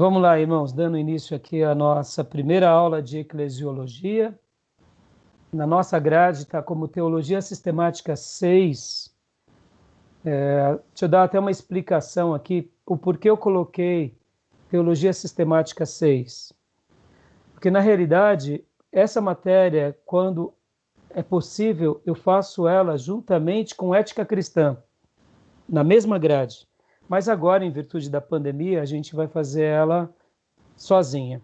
Vamos lá, irmãos, dando início aqui à nossa primeira aula de eclesiologia. Na nossa grade está como Teologia Sistemática 6. Deixa eu dar até uma explicação aqui, o porquê eu coloquei Teologia Sistemática 6. Porque, na realidade, essa matéria, quando é possível, eu faço ela juntamente com Ética Cristã, na mesma grade. Mas agora, em virtude da pandemia, a gente vai fazer ela sozinha.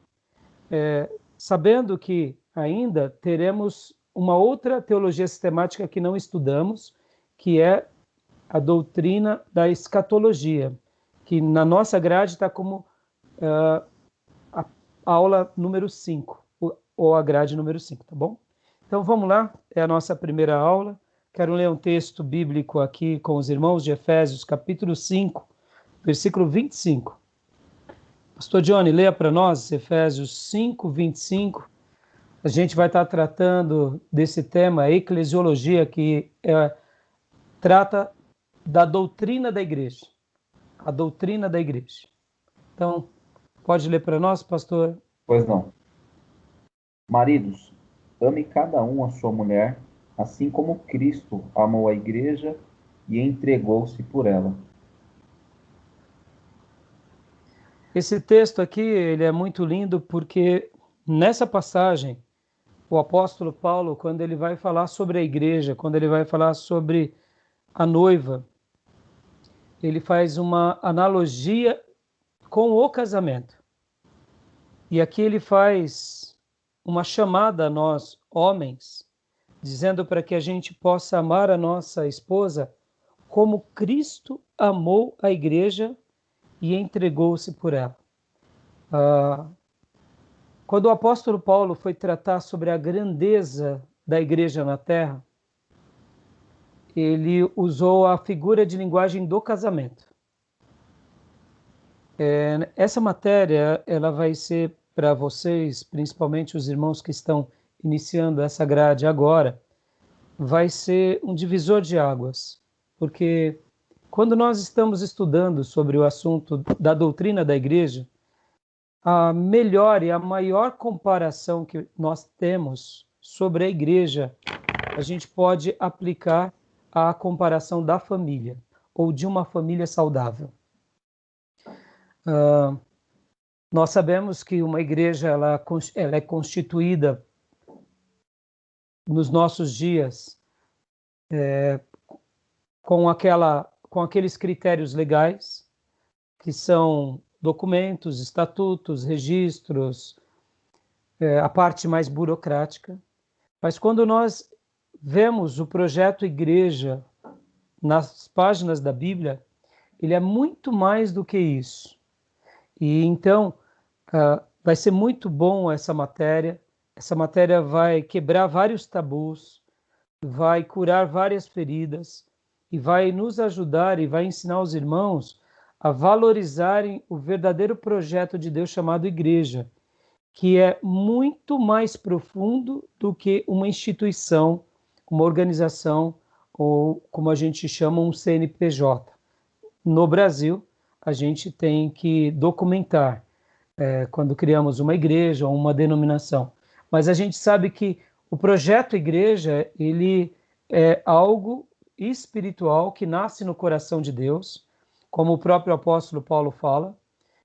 Sabendo que ainda teremos uma outra teologia sistemática que não estudamos, que é a doutrina da escatologia, que na nossa grade está como a aula número 5, ou a grade número 5, tá bom? Então vamos lá, é a nossa primeira aula. Quero ler um texto bíblico aqui com os irmãos de Efésios, capítulo 5, versículo 25. Pastor Johnny, leia para nós Efésios 5, 25. A gente vai estar tratando desse tema, eclesiologia, que trata da doutrina da igreja. A doutrina da igreja. Então, pode ler para nós, pastor? Pois não. Maridos, ame cada um a sua mulher, assim como Cristo amou a igreja e entregou-se por ela. Esse texto aqui, ele é muito lindo porque nessa passagem, o apóstolo Paulo, quando ele vai falar sobre a igreja, quando ele vai falar sobre a noiva, ele faz uma analogia com o casamento. E aqui ele faz uma chamada a nós, homens, dizendo para que a gente possa amar a nossa esposa como Cristo amou a igreja e entregou-se por ela. Quando o apóstolo Paulo foi tratar sobre a grandeza da igreja na terra, ele usou a figura de linguagem do casamento. Essa matéria ela vai ser para vocês, principalmente os irmãos que estão iniciando essa grade agora, vai ser um divisor de águas, porque quando nós estamos estudando sobre o assunto da doutrina da igreja, a melhor e a maior comparação que nós temos sobre a igreja, a gente pode aplicar à comparação da família, ou de uma família saudável. Nós sabemos que uma igreja ela é constituída nos nossos dias com aqueles critérios legais, que são documentos, estatutos, registros, a parte mais burocrática. Mas quando nós vemos o projeto igreja nas páginas da Bíblia, ele é muito mais do que isso. E então, vai ser muito bom essa matéria. Essa matéria vai quebrar vários tabus, vai curar várias feridas e vai nos ajudar e vai ensinar os irmãos a valorizarem o verdadeiro projeto de Deus chamado igreja, que é muito mais profundo do que uma instituição, uma organização ou como a gente chama um CNPJ. No Brasil, a gente tem que documentar quando criamos uma igreja ou uma denominação. Mas a gente sabe que o projeto igreja, ele é algo espiritual que nasce no coração de Deus, como o próprio apóstolo Paulo fala,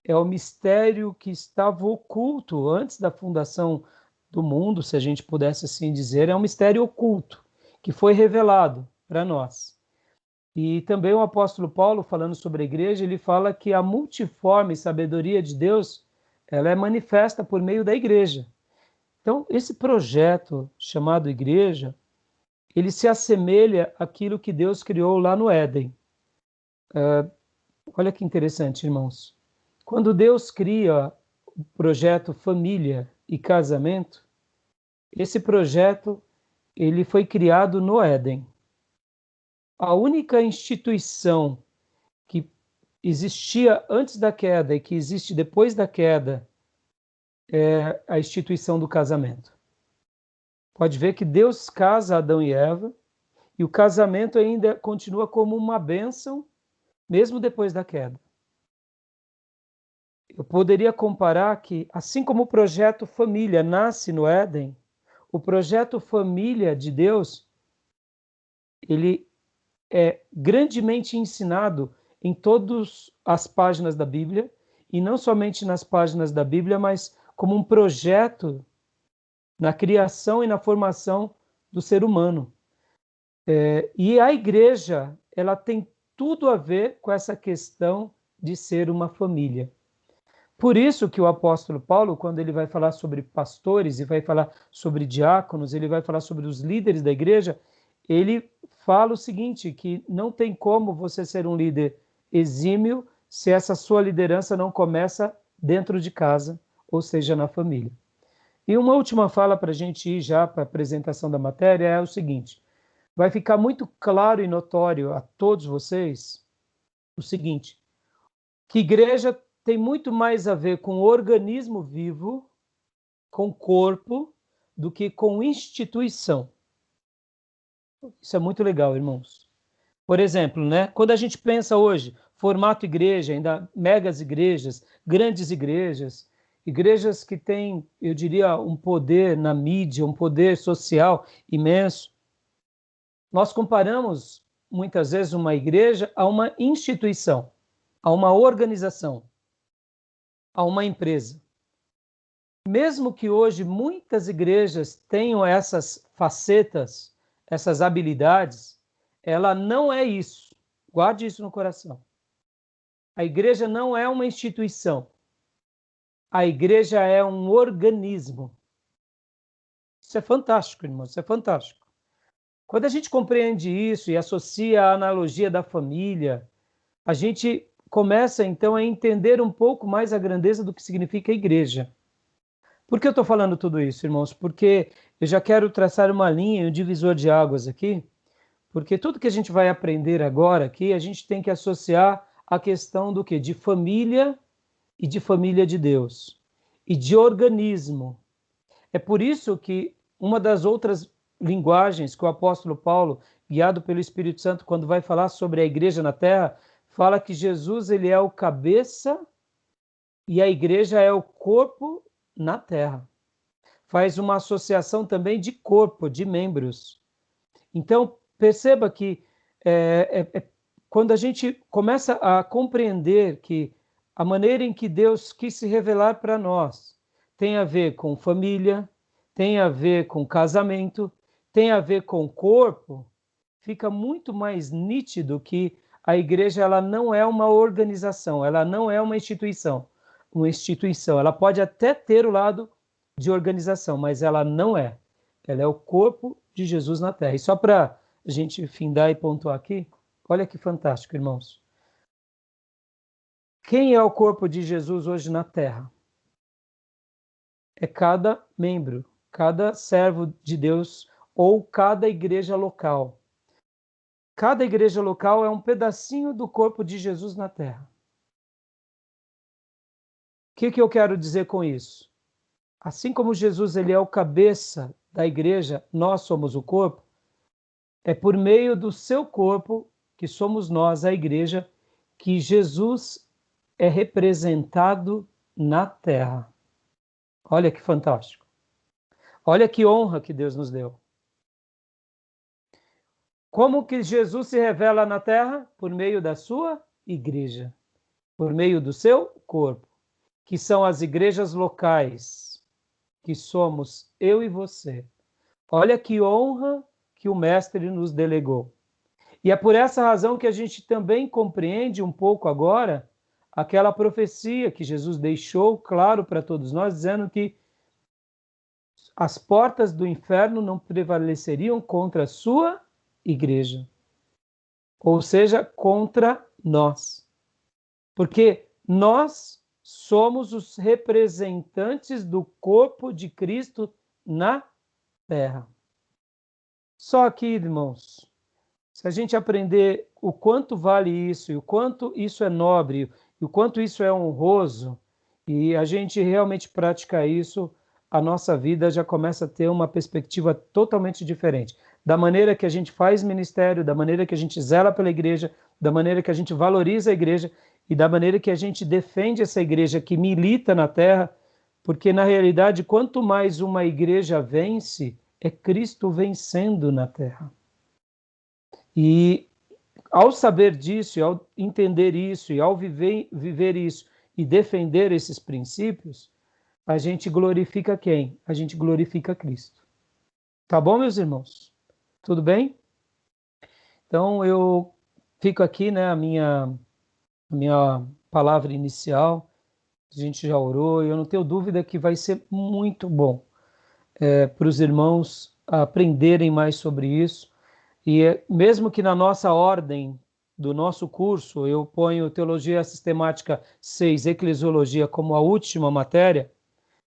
é o mistério que estava oculto antes da fundação do mundo, se a gente pudesse assim dizer, é um mistério oculto que foi revelado para nós. E também o apóstolo Paulo, falando sobre a igreja, ele fala que a multiforme sabedoria de Deus, ela é manifesta por meio da igreja. Então, esse projeto chamado igreja, ele se assemelha àquilo que Deus criou lá no Éden. Olha que interessante, irmãos. Quando Deus cria o projeto família e casamento, esse projeto ele foi criado no Éden. A única instituição que existia antes da queda e que existe depois da queda é a instituição do casamento. Pode ver que Deus casa Adão e Eva e o casamento ainda continua como uma bênção mesmo depois da queda. Eu poderia comparar que, assim como o projeto família nasce no Éden, o projeto família de Deus, ele é grandemente ensinado em todas as páginas da Bíblia, e não somente nas páginas da Bíblia, mas como um projeto na criação e na formação do ser humano. E a igreja, ela tem tudo a ver com essa questão de ser uma família. Por isso que o apóstolo Paulo, quando ele vai falar sobre pastores e vai falar sobre diáconos, ele vai falar sobre os líderes da igreja, ele fala o seguinte, que não tem como você ser um líder exímio se essa sua liderança não começa dentro de casa, ou seja, na família. E uma última fala para a gente ir já para a apresentação da matéria é o seguinte, vai ficar muito claro e notório a todos vocês o seguinte, que igreja tem muito mais a ver com organismo vivo, com corpo, do que com instituição. Isso é muito legal, irmãos. Por exemplo, né, quando a gente pensa hoje, formato igreja, ainda megas igrejas, grandes igrejas, igrejas que têm, eu diria, um poder na mídia, um poder social imenso, nós comparamos muitas vezes uma igreja a uma instituição, a uma organização, a uma empresa. Mesmo que hoje muitas igrejas tenham essas facetas, essas habilidades, ela não é isso. Guarde isso no coração. A igreja não é uma instituição. A igreja é um organismo. Isso é fantástico, irmão, isso é fantástico. Quando a gente compreende isso e associa a analogia da família, a gente começa então a entender um pouco mais a grandeza do que significa a igreja. Por que eu estou falando tudo isso, irmãos? Porque eu já quero traçar uma linha, um divisor de águas aqui, porque tudo que a gente vai aprender agora aqui, a gente tem que associar a questão do quê? De família e de família de Deus, e de organismo. É por isso que uma das outras linguagens que o apóstolo Paulo, guiado pelo Espírito Santo, quando vai falar sobre a igreja na terra, fala que Jesus ele é o cabeça e a igreja é o corpo na terra. Faz uma associação também de corpo, de membros. Então, perceba que quando a gente começa a compreender que a maneira em que Deus quis se revelar para nós tem a ver com família, tem a ver com casamento, tem a ver com corpo, fica muito mais nítido que a igreja ela não é uma organização, ela não é uma instituição. Uma instituição, ela pode até ter o lado de organização, mas ela não é. Ela é o corpo de Jesus na terra. E só para a gente findar e pontuar aqui, olha que fantástico, irmãos. Quem é o corpo de Jesus hoje na terra? É cada membro, cada servo de Deus ou cada igreja local. Cada igreja local é um pedacinho do corpo de Jesus na terra. O que eu quero dizer com isso? Assim como Jesus ele é o cabeça da igreja, nós somos o corpo, é por meio do seu corpo, que somos nós, a igreja, que Jesus é representado na terra. Olha que fantástico. Olha que honra que Deus nos deu. Como que Jesus se revela na terra? Por meio da sua igreja, por meio do seu corpo, que são as igrejas locais, que somos eu e você. Olha que honra que o Mestre nos delegou. E é por essa razão que a gente também compreende um pouco agora aquela profecia que Jesus deixou claro para todos nós, dizendo que as portas do inferno não prevaleceriam contra a sua igreja. Ou seja, contra nós. Porque nós somos os representantes do corpo de Cristo na terra. Só que, irmãos, se a gente aprender o quanto vale isso, e o quanto isso é nobre, e o quanto isso é honroso, e a gente realmente praticar isso, a nossa vida já começa a ter uma perspectiva totalmente diferente. Da maneira que a gente faz ministério, da maneira que a gente zela pela igreja, da maneira que a gente valoriza a igreja, e da maneira que a gente defende essa igreja que milita na terra, porque na realidade, quanto mais uma igreja vence, é Cristo vencendo na terra. E ao saber disso, e ao entender isso, e ao viver isso, e defender esses princípios, a gente glorifica quem? A gente glorifica Cristo. Tá bom, meus irmãos? Tudo bem? Então, eu fico aqui, né, a minha palavra inicial. A gente já orou, e eu não tenho dúvida que vai ser muito bom para os irmãos aprenderem mais sobre isso. E mesmo que na nossa ordem do nosso curso eu ponho Teologia Sistemática 6, Eclesiologia como a última matéria,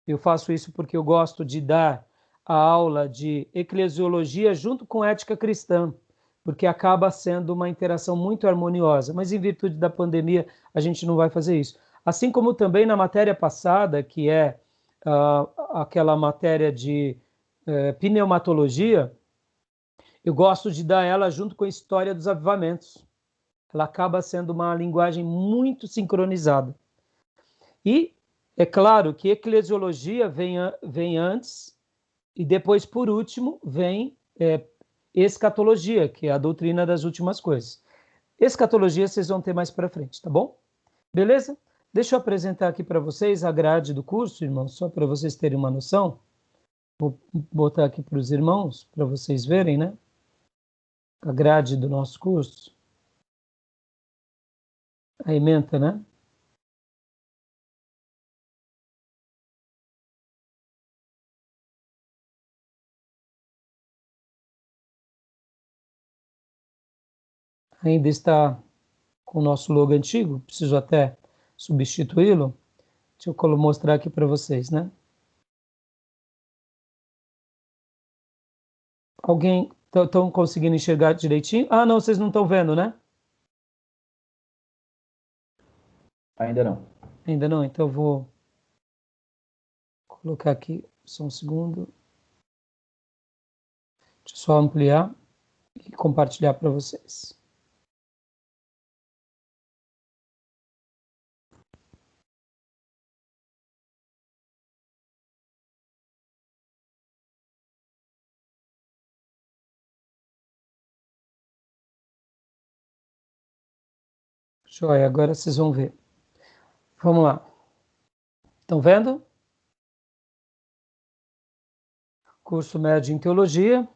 eu faço isso porque eu gosto de dar a aula de Eclesiologia junto com Ética Cristã, porque acaba sendo uma interação muito harmoniosa, mas em virtude da pandemia a gente não vai fazer isso. Assim como também na matéria passada, que é aquela matéria de pneumatologia, eu gosto de dar ela junto com a história dos avivamentos. Ela acaba sendo uma linguagem muito sincronizada. E é claro que eclesiologia vem antes, e depois, por último, vem escatologia, que é a doutrina das últimas coisas. Escatologia vocês vão ter mais para frente, tá bom? Beleza? Deixa eu apresentar aqui para vocês a grade do curso, irmãos, só para vocês terem uma noção. Vou botar aqui para os irmãos, para vocês verem, né? A grade do nosso curso. A ementa, né? Ainda está com o nosso logo antigo, preciso até substituí-lo. Deixa eu mostrar aqui para vocês, né? Alguém estão conseguindo enxergar direitinho? Ah, não, vocês não estão vendo, né? Ainda não. Ainda não, então eu vou colocar aqui só um segundo. Deixa eu só ampliar e compartilhar para vocês. Joia, agora vocês vão ver. Vamos lá. Estão vendo? Curso médio em Teologia.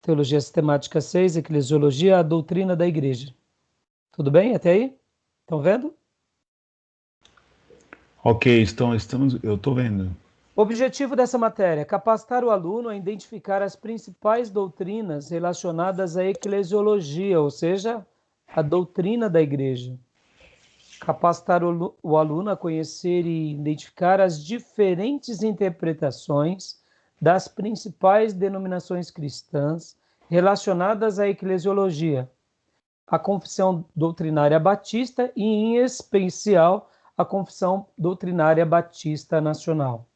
Teologia Sistemática 6, Eclesiologia, a doutrina da igreja. Tudo bem até aí? Estão vendo? Ok, eu estou vendo. O objetivo dessa matéria é capacitar o aluno a identificar as principais doutrinas relacionadas à eclesiologia, ou seja, a doutrina da igreja. Capacitar o aluno a conhecer e identificar as diferentes interpretações das principais denominações cristãs relacionadas à eclesiologia, a confissão doutrinária batista e, em especial, a confissão doutrinária batista nacional.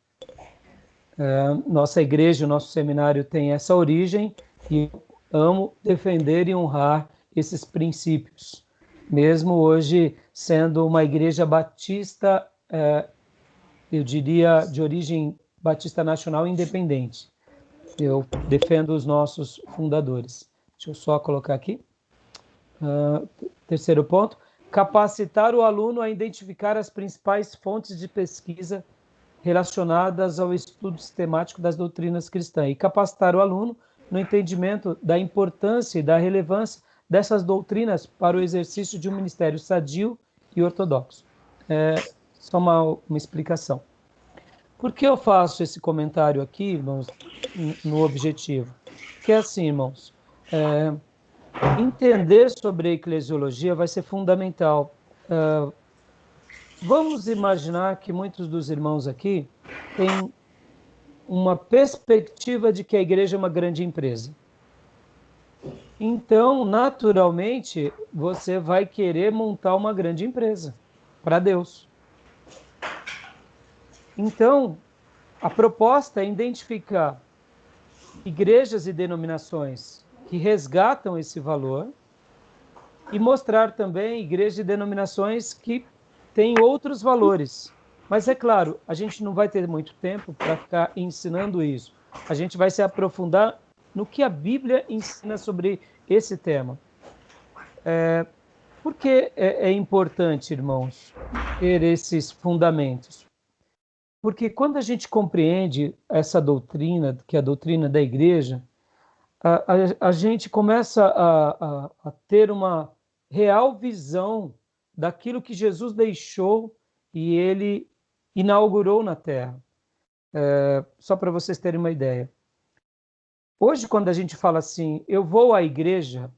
Nossa igreja, o nosso seminário tem essa origem e eu amo defender e honrar esses princípios, mesmo hoje sendo uma igreja batista, eu diria, de origem batista nacional independente. Eu defendo os nossos fundadores. Deixa eu só colocar aqui. Terceiro ponto, capacitar o aluno a identificar as principais fontes de pesquisa relacionadas ao estudo sistemático das doutrinas cristãs e capacitar o aluno no entendimento da importância e da relevância dessas doutrinas para o exercício de um ministério sadio e ortodoxo. Só uma explicação. Por que eu faço esse comentário aqui, irmãos, no objetivo? Porque assim, irmãos, entender sobre a eclesiologia vai ser fundamental. Vamos imaginar que muitos dos irmãos aqui têm uma perspectiva de que a igreja é uma grande empresa. Então, naturalmente, você vai querer montar uma grande empresa para Deus. Então, a proposta é identificar igrejas e denominações que resgatam esse valor e mostrar também igrejas e denominações que têm outros valores. Mas é claro, a gente não vai ter muito tempo para ficar ensinando isso. A gente vai se aprofundar no que a Bíblia ensina sobre esse tema. Por que é importante, irmãos, ter esses fundamentos? Porque quando a gente compreende essa doutrina, que é a doutrina da igreja, a gente começa a ter uma real visão daquilo que Jesus deixou e ele inaugurou na Terra. Só para vocês terem uma ideia. Hoje, quando a gente fala assim, eu vou à igreja,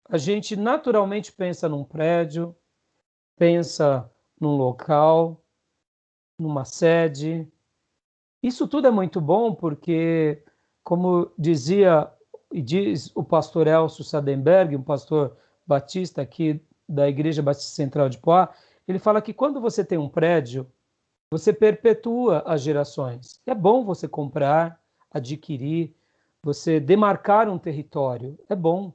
a gente naturalmente pensa num prédio, pensa num local, numa sede. Isso tudo é muito bom porque, como dizia e diz o pastor Elcio Sadenberg, um pastor batista aqui da Igreja Batista Central de Poá, ele fala que quando você tem um prédio, você perpetua as gerações. É bom você comprar, adquirir, você demarcar um território. É bom,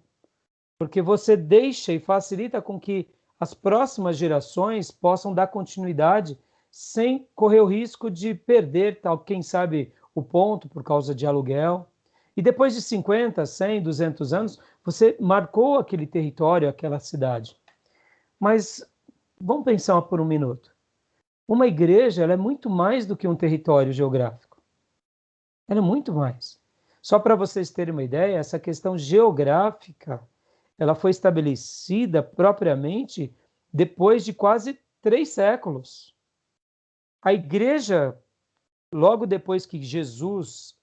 porque você deixa e facilita com que as próximas gerações possam dar continuidade sem correr o risco de perder, tal, quem sabe, o ponto por causa de aluguel. E depois de 50, 100, 200 anos, você marcou aquele território, aquela cidade. Mas vamos pensar por um minuto. Uma igreja ela é muito mais do que um território geográfico. Ela é muito mais. Só para vocês terem uma ideia, essa questão geográfica ela foi estabelecida propriamente depois de quase 3 séculos. A igreja, logo depois que Jesus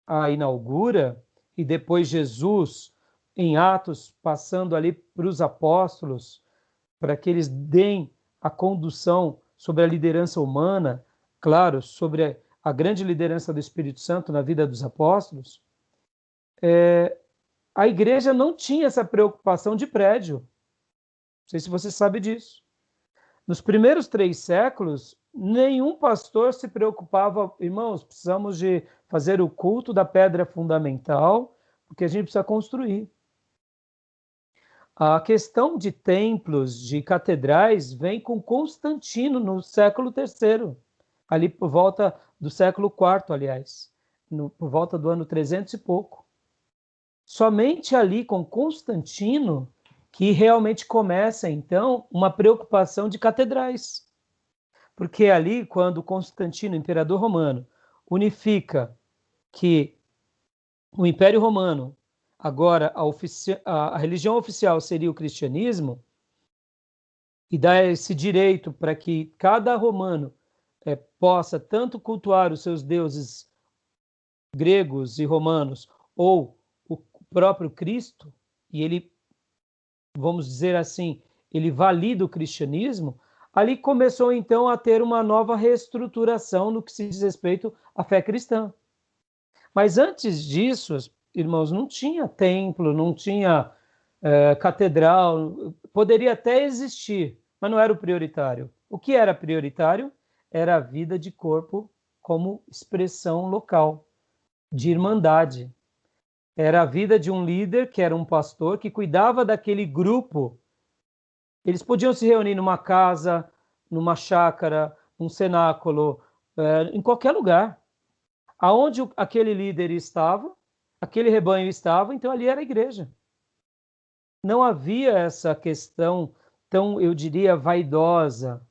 a inaugura, e depois Jesus, em Atos, passando ali para os apóstolos, para que eles deem a condução sobre a liderança humana, claro, sobre a grande liderança do Espírito Santo na vida dos apóstolos, a igreja não tinha essa preocupação de prédio. Não sei se você sabe disso. Nos primeiros 3 séculos, nenhum pastor se preocupava, irmãos, precisamos de fazer o culto da pedra fundamental, porque a gente precisa construir. A questão de templos, de catedrais, vem com Constantino no século III, ali por volta do século IV, aliás, por volta do ano 300 e pouco. Somente ali com Constantino que realmente começa, então, uma preocupação de catedrais. Porque ali, quando Constantino, imperador romano, unifica que o Império Romano, agora a religião oficial seria o cristianismo, e dá esse direito para que cada romano possa tanto cultuar os seus deuses gregos e romanos, ou o próprio Cristo, e ele, vamos dizer assim, ele valida o cristianismo, ali começou então a ter uma nova reestruturação no que se diz respeito à fé cristã. Mas antes disso, irmãos, não tinha templo, não tinha catedral, poderia até existir, mas não era o prioritário. O que era prioritário era a vida de corpo como expressão local, de irmandade. Era a vida de um líder, que era um pastor, que cuidava daquele grupo. Eles podiam se reunir numa casa, numa chácara, num cenáculo, em qualquer lugar. Aonde aquele líder estava, aquele rebanho estava, então ali era a igreja. Não havia essa questão tão, eu diria, vaidosa,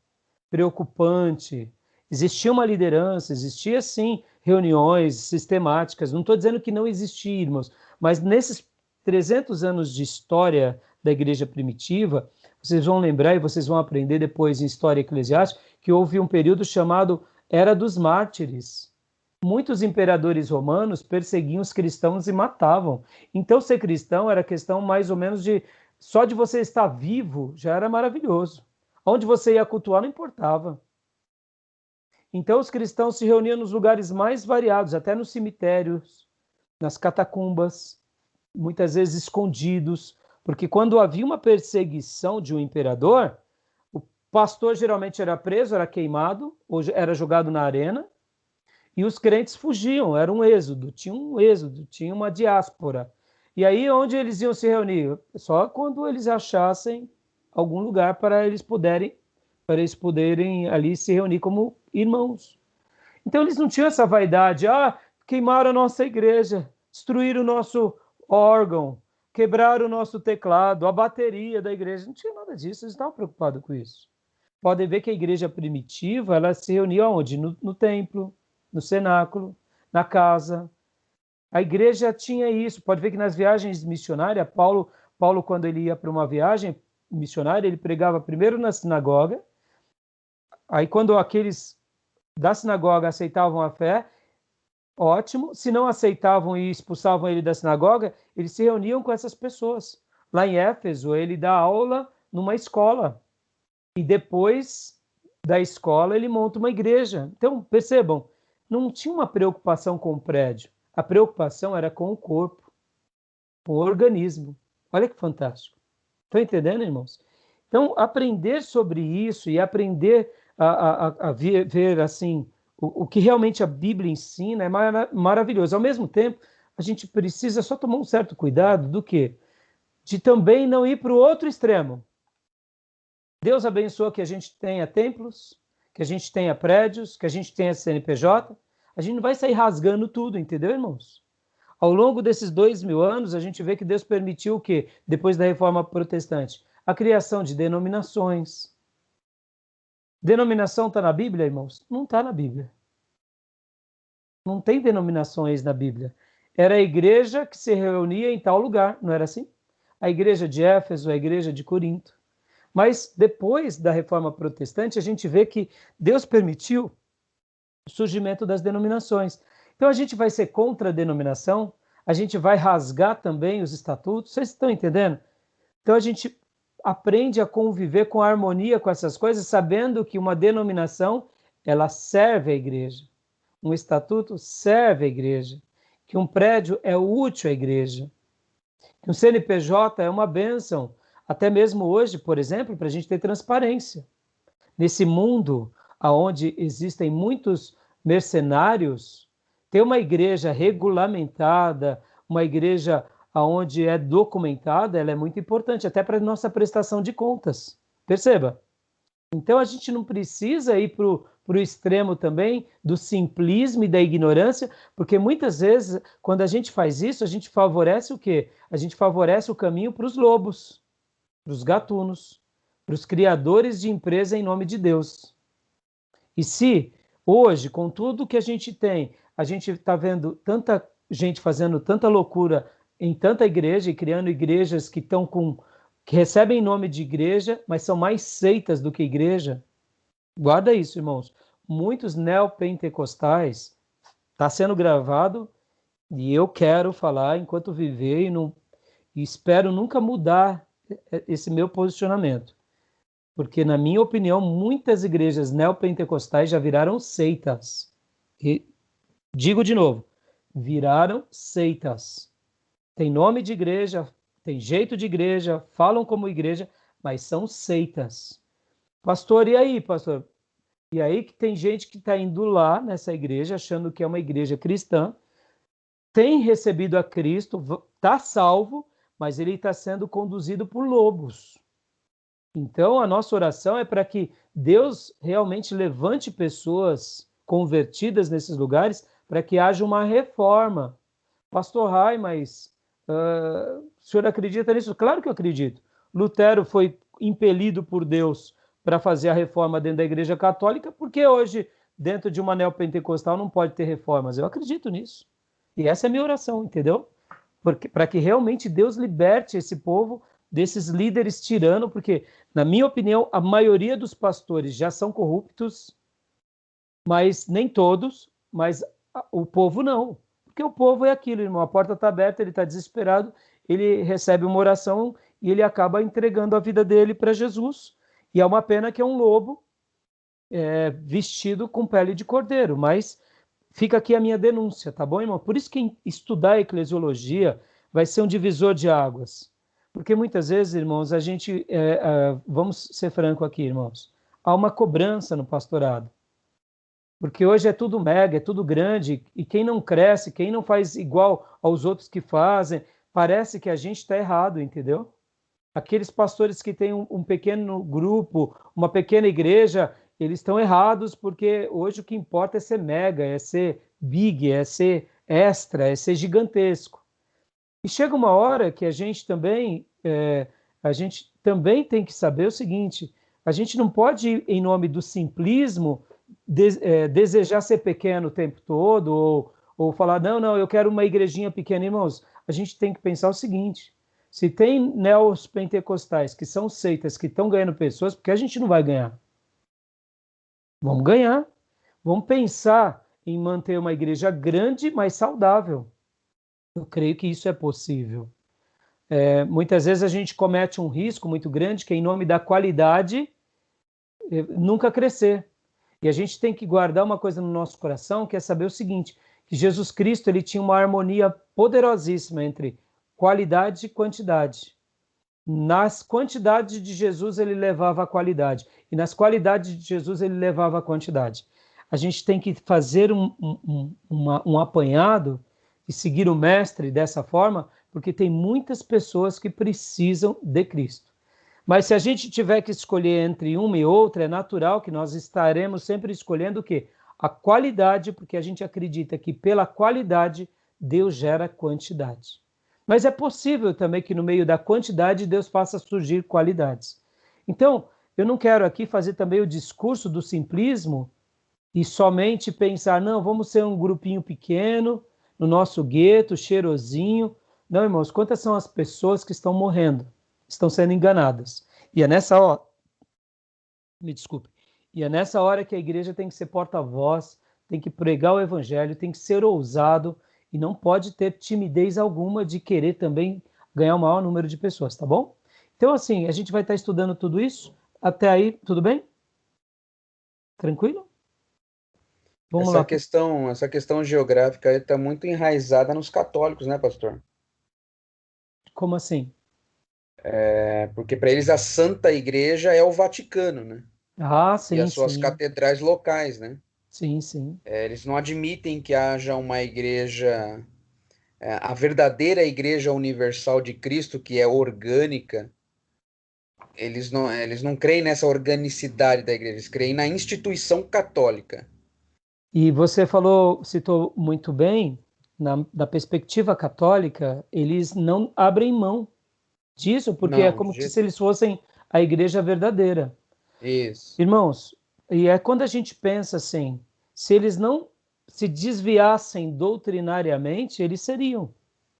preocupante. Existia uma liderança, existia sim reuniões sistemáticas. Não estou dizendo que não existia, irmãos, mas nesses 300 anos de história da igreja primitiva, vocês vão lembrar e vocês vão aprender depois em história eclesiástica que houve um período chamado Era dos Mártires. Muitos imperadores romanos perseguiam os cristãos e matavam. Então, ser cristão era questão mais ou menos de... Só de você estar vivo já era maravilhoso. Onde você ia cultuar não importava. Então, os cristãos se reuniam nos lugares mais variados, até nos cemitérios, nas catacumbas, muitas vezes escondidos, porque quando havia uma perseguição de um imperador, o pastor geralmente era preso, era queimado, ou era jogado na arena, e os crentes fugiam, era um êxodo, tinha uma diáspora. E aí, onde eles iam se reunir? Só quando eles achassem algum lugar para eles poderem ali se reunir como irmãos. Então, eles não tinham essa vaidade, queimaram a nossa igreja, destruíram o nosso órgão, quebraram o nosso teclado, a bateria da igreja. Não tinha nada disso, eles estavam preocupados com isso. Podem ver que a igreja primitiva, ela se reunia onde? No templo, no cenáculo, na casa. A igreja tinha isso. Pode ver que nas viagens missionárias, Paulo, quando ele ia para uma viagem missionária, ele pregava primeiro na sinagoga. Aí, quando aqueles da sinagoga aceitavam a fé, ótimo. Se não aceitavam e expulsavam ele da sinagoga, eles se reuniam com essas pessoas. Lá em Éfeso, ele dá aula numa escola. E depois da escola, ele monta uma igreja. Então, percebam, não tinha uma preocupação com o prédio. A preocupação era com o corpo, com o organismo. Olha que fantástico. Estão entendendo, irmãos? Então, aprender sobre isso e aprender a ver assim, o que realmente a Bíblia ensina é maravilhoso. Ao mesmo tempo, a gente precisa só tomar um certo cuidado do quê? De também não ir para o outro extremo. Deus abençoa que a gente tenha templos, que a gente tenha prédios, que a gente tenha CNPJ. A gente não vai sair rasgando tudo, entendeu, irmãos? Ao longo desses 2000 anos, a gente vê que Deus permitiu o quê? Depois da Reforma Protestante, a criação de denominações. Denominação está na Bíblia, irmãos? Não está na Bíblia. Não tem denominações na Bíblia. Era a igreja que se reunia em tal lugar, não era assim? A igreja de Éfeso, a igreja de Corinto. Mas depois da Reforma Protestante, a gente vê que Deus permitiu o surgimento das denominações. Então a gente vai ser contra a denominação, a gente vai rasgar também os estatutos, vocês estão entendendo? Então a gente aprende a conviver com harmonia com essas coisas, sabendo que uma denominação, ela serve à igreja. Um estatuto serve à igreja. Que um prédio é útil à igreja. Que um CNPJ é uma bênção. Até mesmo hoje, por exemplo, para a gente ter transparência. Nesse mundo onde existem muitos mercenários, ter uma igreja regulamentada, uma igreja onde é documentada, ela é muito importante, até para a nossa prestação de contas. Perceba? Então a gente não precisa ir para o extremo também do simplismo e da ignorância, porque muitas vezes, quando a gente faz isso, a gente favorece o quê? A gente favorece o caminho para os lobos, para os gatunos, para os criadores de empresa em nome de Deus. E se hoje, com tudo que a gente tem, a gente está vendo tanta gente fazendo tanta loucura em tanta igreja e criando igrejas que recebem nome de igreja, mas são mais seitas do que igreja. Guarda isso, irmãos. Muitos neopentecostais, está sendo gravado e eu quero falar enquanto viver e espero nunca mudar esse meu posicionamento. Porque, na minha opinião, muitas igrejas neopentecostais já viraram seitas. E digo de novo, viraram seitas. Tem nome de igreja, tem jeito de igreja, falam como igreja, mas são seitas. Pastor, e aí, pastor? E aí que tem gente que está indo lá nessa igreja, achando que é uma igreja cristã, tem recebido a Cristo, está salvo, mas ele está sendo conduzido por lobos. Então, a nossa oração é para que Deus realmente levante pessoas convertidas nesses lugares, para que haja uma reforma. Pastor Rai, mas o senhor acredita nisso? Claro que eu acredito. Lutero foi impelido por Deus para fazer a reforma dentro da Igreja Católica, porque hoje, dentro de uma neopentecostal, não pode ter reformas. Eu acredito nisso. E essa é a minha oração, entendeu? Para que realmente Deus liberte esse povo desses líderes tiranos, porque, na minha opinião, a maioria dos pastores já são corruptos, mas nem todos, mas o povo não. Porque o povo é aquilo, irmão, a porta está aberta, ele está desesperado, ele recebe uma oração e ele acaba entregando a vida dele para Jesus. E é uma pena que é um lobo vestido com pele de cordeiro, mas fica aqui a minha denúncia, tá bom, irmão? Por isso que estudar a eclesiologia vai ser um divisor de águas. Porque muitas vezes, irmãos, a gente, vamos ser franco aqui, irmãos, há uma cobrança no pastorado. Porque hoje é tudo mega, é tudo grande, e quem não cresce, quem não faz igual aos outros que fazem, parece que a gente está errado, entendeu? Aqueles pastores que têm um pequeno grupo, uma pequena igreja, eles estão errados, porque hoje o que importa é ser mega, é ser big, é ser extra, é ser gigantesco. E chega uma hora que a gente também tem que saber o seguinte: a gente não pode, em nome do simplismo, desejar ser pequeno o tempo todo, ou falar, não, eu quero uma igrejinha pequena. Irmãos, a gente tem que pensar o seguinte: se tem neopentecostais que são seitas que estão ganhando pessoas, porque a gente não vai ganhar? Vamos ganhar. Vamos pensar em manter uma igreja grande, mas saudável. Eu creio que isso é possível. Muitas vezes a gente comete um risco muito grande, que é em nome da qualidade, nunca crescer. E a gente tem que guardar uma coisa no nosso coração, que é saber o seguinte, que Jesus Cristo ele tinha uma harmonia poderosíssima entre qualidade e quantidade. Nas quantidades de Jesus ele levava a qualidade, e nas qualidades de Jesus ele levava a quantidade. A gente tem que fazer um apanhado e seguir o mestre dessa forma, porque tem muitas pessoas que precisam de Cristo. Mas se a gente tiver que escolher entre uma e outra, é natural que nós estaremos sempre escolhendo o quê? A qualidade, porque a gente acredita que pela qualidade Deus gera quantidade. Mas é possível também que no meio da quantidade Deus faça surgir qualidades. Então, eu não quero aqui fazer também o discurso do simplismo e somente pensar, não, vamos ser um grupinho pequeno, no nosso gueto, cheirosinho. Não, irmãos, quantas são as pessoas que estão morrendo, estão sendo enganadas? E é nessa hora, me desculpe, e é nessa hora que a igreja tem que ser porta-voz, tem que pregar o evangelho, tem que ser ousado e não pode ter timidez alguma de querer também ganhar o maior número de pessoas, tá bom? Então, assim, a gente vai estar estudando tudo isso. Até aí, tudo bem? Tranquilo? Vamos lá. Essa questão geográfica está muito enraizada nos católicos, né, pastor? Como assim? Porque para eles a Santa Igreja é o Vaticano, né? Ah, E sim, as suas sim. catedrais locais, né? Sim, sim. Eles não admitem que haja uma igreja, a verdadeira Igreja Universal de Cristo, que é orgânica. Eles não creem nessa organicidade da igreja, eles creem na instituição católica. E você citou muito bem, da perspectiva católica, eles não abrem mão disso, porque é Não, como se eles fossem a igreja verdadeira. isso. Irmãos, e é quando a gente pensa assim, se eles não se desviassem doutrinariamente, eles seriam.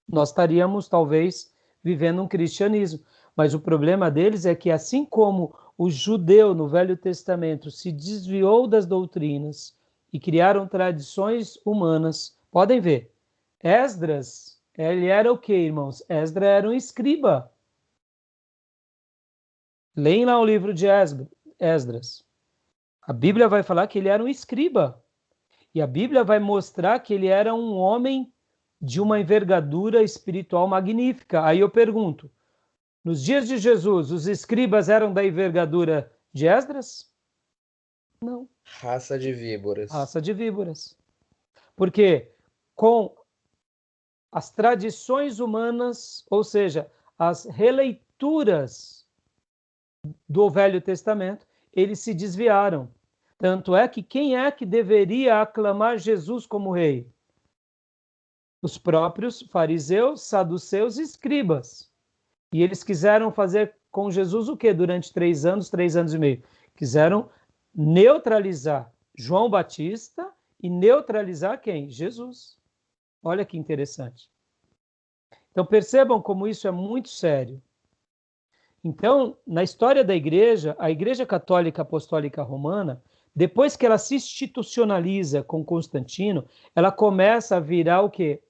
Nós estaríamos, talvez, vivendo um cristianismo. Mas o problema deles é que, assim como o judeu no Velho Testamento se desviou das doutrinas e criaram tradições humanas, podem ver, Esdras, ele era o quê, irmãos? Esdras era um escriba. Leem lá o livro de Esdras. A Bíblia vai falar que ele era um escriba. E a Bíblia vai mostrar que ele era um homem de uma envergadura espiritual magnífica. Aí eu pergunto, nos dias de Jesus, os escribas eram da envergadura de Esdras? Não. Raça de víboras. Raça de víboras. Porque com as tradições humanas, ou seja, as releituras do Velho Testamento, eles se desviaram. Tanto é que quem é que deveria aclamar Jesus como rei? Os próprios fariseus, saduceus e escribas. E eles quiseram fazer com Jesus o quê? Durante 3 anos e meio. Quiseram neutralizar João Batista e neutralizar quem? Jesus. Olha que interessante. Então percebam como isso é muito sério. Então, na história da igreja, a Igreja Católica Apostólica Romana, depois que ela se institucionaliza com Constantino, ela começa a virar o quê?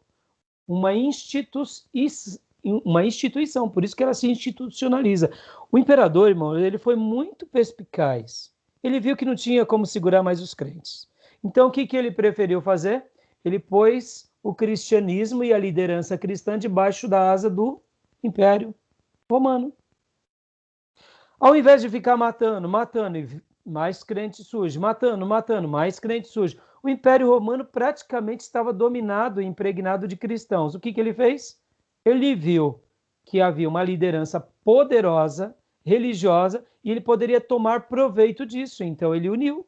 Uma instituição, por isso que ela se institucionaliza. O imperador, irmão, ele foi muito perspicaz. Ele viu que não tinha como segurar mais os crentes. Então, o que ele preferiu fazer? Ele pôs o cristianismo e a liderança cristã debaixo da asa do Império Romano. Ao invés de ficar matando, e mais crente surge, matando, mais crente surge. O Império Romano praticamente estava dominado e impregnado de cristãos. O que ele fez? Ele viu que havia uma liderança poderosa, religiosa, e ele poderia tomar proveito disso, então ele uniu.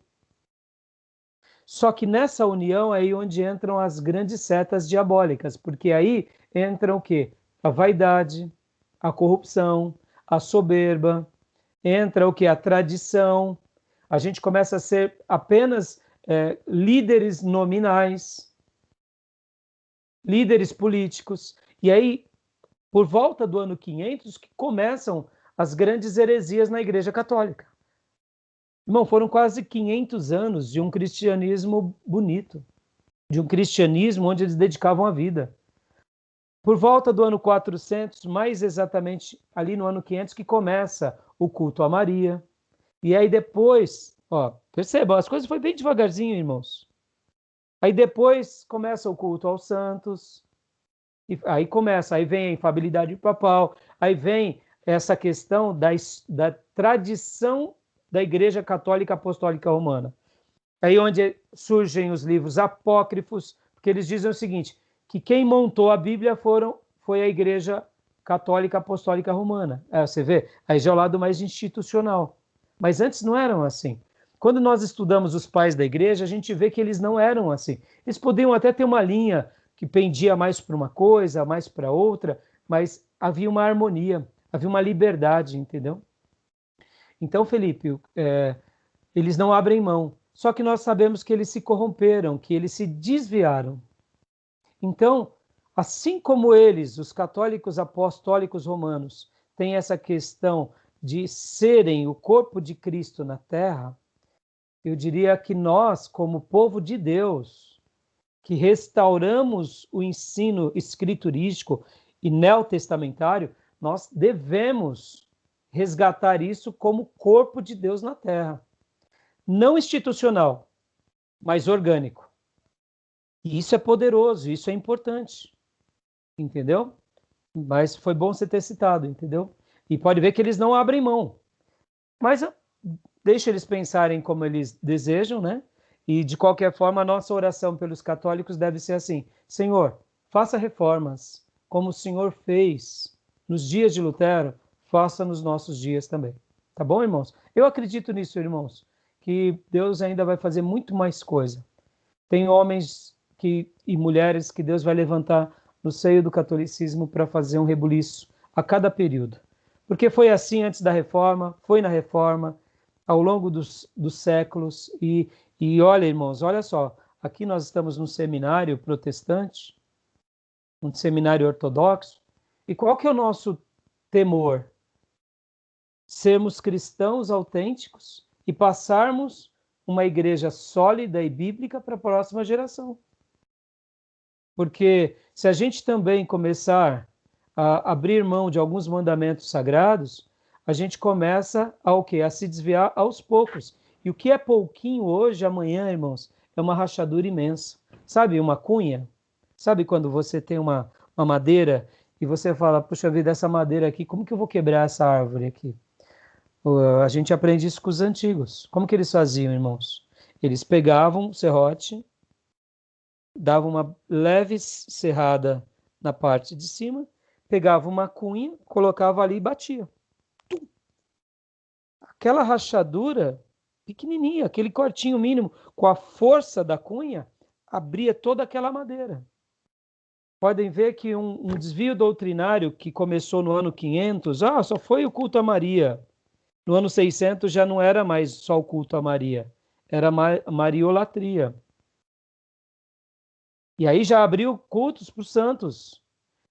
Só que nessa união é aí onde entram as grandes setas diabólicas, porque aí entram o quê? A vaidade, a corrupção, a soberba, entra o quê? A tradição. A gente começa a ser apenas líderes nominais, líderes políticos. E aí, por volta do ano 500, que começam as grandes heresias na Igreja Católica. Irmão, foram quase 500 anos de um cristianismo bonito, de um cristianismo onde eles dedicavam a vida. Por volta do ano 400, mais exatamente ali no ano 500, que começa o culto a Maria. E aí depois, perceba, as coisas foi bem devagarzinho, irmãos. Aí depois começa o culto aos santos, e aí vem a infabilidade papal, aí vem essa questão da tradição da Igreja Católica Apostólica Romana. Aí onde surgem os livros apócrifos, porque eles dizem o seguinte, que quem montou a Bíblia foi a Igreja Católica Apostólica Romana. Você vê? Aí já é o lado mais institucional. Mas antes não eram assim. Quando nós estudamos os pais da igreja, a gente vê que eles não eram assim. Eles podiam até ter uma linha que pendia mais para uma coisa, mais para outra, mas havia uma harmonia, havia uma liberdade, entendeu? Então, Felipe, eles não abrem mão. Só que nós sabemos que eles se corromperam, que eles se desviaram. Então, assim como eles, os católicos apostólicos romanos, têm essa questão de serem o corpo de Cristo na terra, eu diria que nós, como povo de Deus, que restauramos o ensino escriturístico e neotestamentário, nós devemos resgatar isso como corpo de Deus na terra. Não institucional, mas orgânico. E isso é poderoso, isso é importante. Entendeu? Mas foi bom você ter citado, entendeu? E pode ver que eles não abrem mão. Mas deixa eles pensarem como eles desejam, né? E, de qualquer forma, a nossa oração pelos católicos deve ser assim: Senhor, faça reformas, como o Senhor fez nos dias de Lutero, faça nos nossos dias também. Tá bom, irmãos? Eu acredito nisso, irmãos, que Deus ainda vai fazer muito mais coisa. Tem homens e mulheres que Deus vai levantar no seio do catolicismo para fazer um rebuliço a cada período. Porque foi assim antes da Reforma, foi na Reforma, ao longo dos séculos. E olha, irmãos, olha só, aqui nós estamos num seminário protestante, um seminário ortodoxo, e qual que é o nosso temor? Sermos cristãos autênticos e passarmos uma igreja sólida e bíblica para a próxima geração. Porque se a gente também começar a abrir mão de alguns mandamentos sagrados, a gente começa o quê? A se desviar aos poucos. E o que é pouquinho hoje, amanhã, irmãos, é uma rachadura imensa. Sabe uma cunha? Sabe quando você tem uma madeira e você fala, puxa vida, essa madeira aqui, como que eu vou quebrar essa árvore aqui? A gente aprende isso com os antigos. Como que eles faziam, irmãos? Eles pegavam o serrote, davam uma leve serrada na parte de cima, pegava uma cunha, colocava ali e batia. Aquela rachadura pequenininha, aquele cortinho mínimo, com a força da cunha, abria toda aquela madeira. Podem ver que um desvio doutrinário que começou no ano 500, só foi o culto a Maria. No ano 600 já não era mais só o culto a Maria, era mariolatria. E aí já abriu cultos para os santos,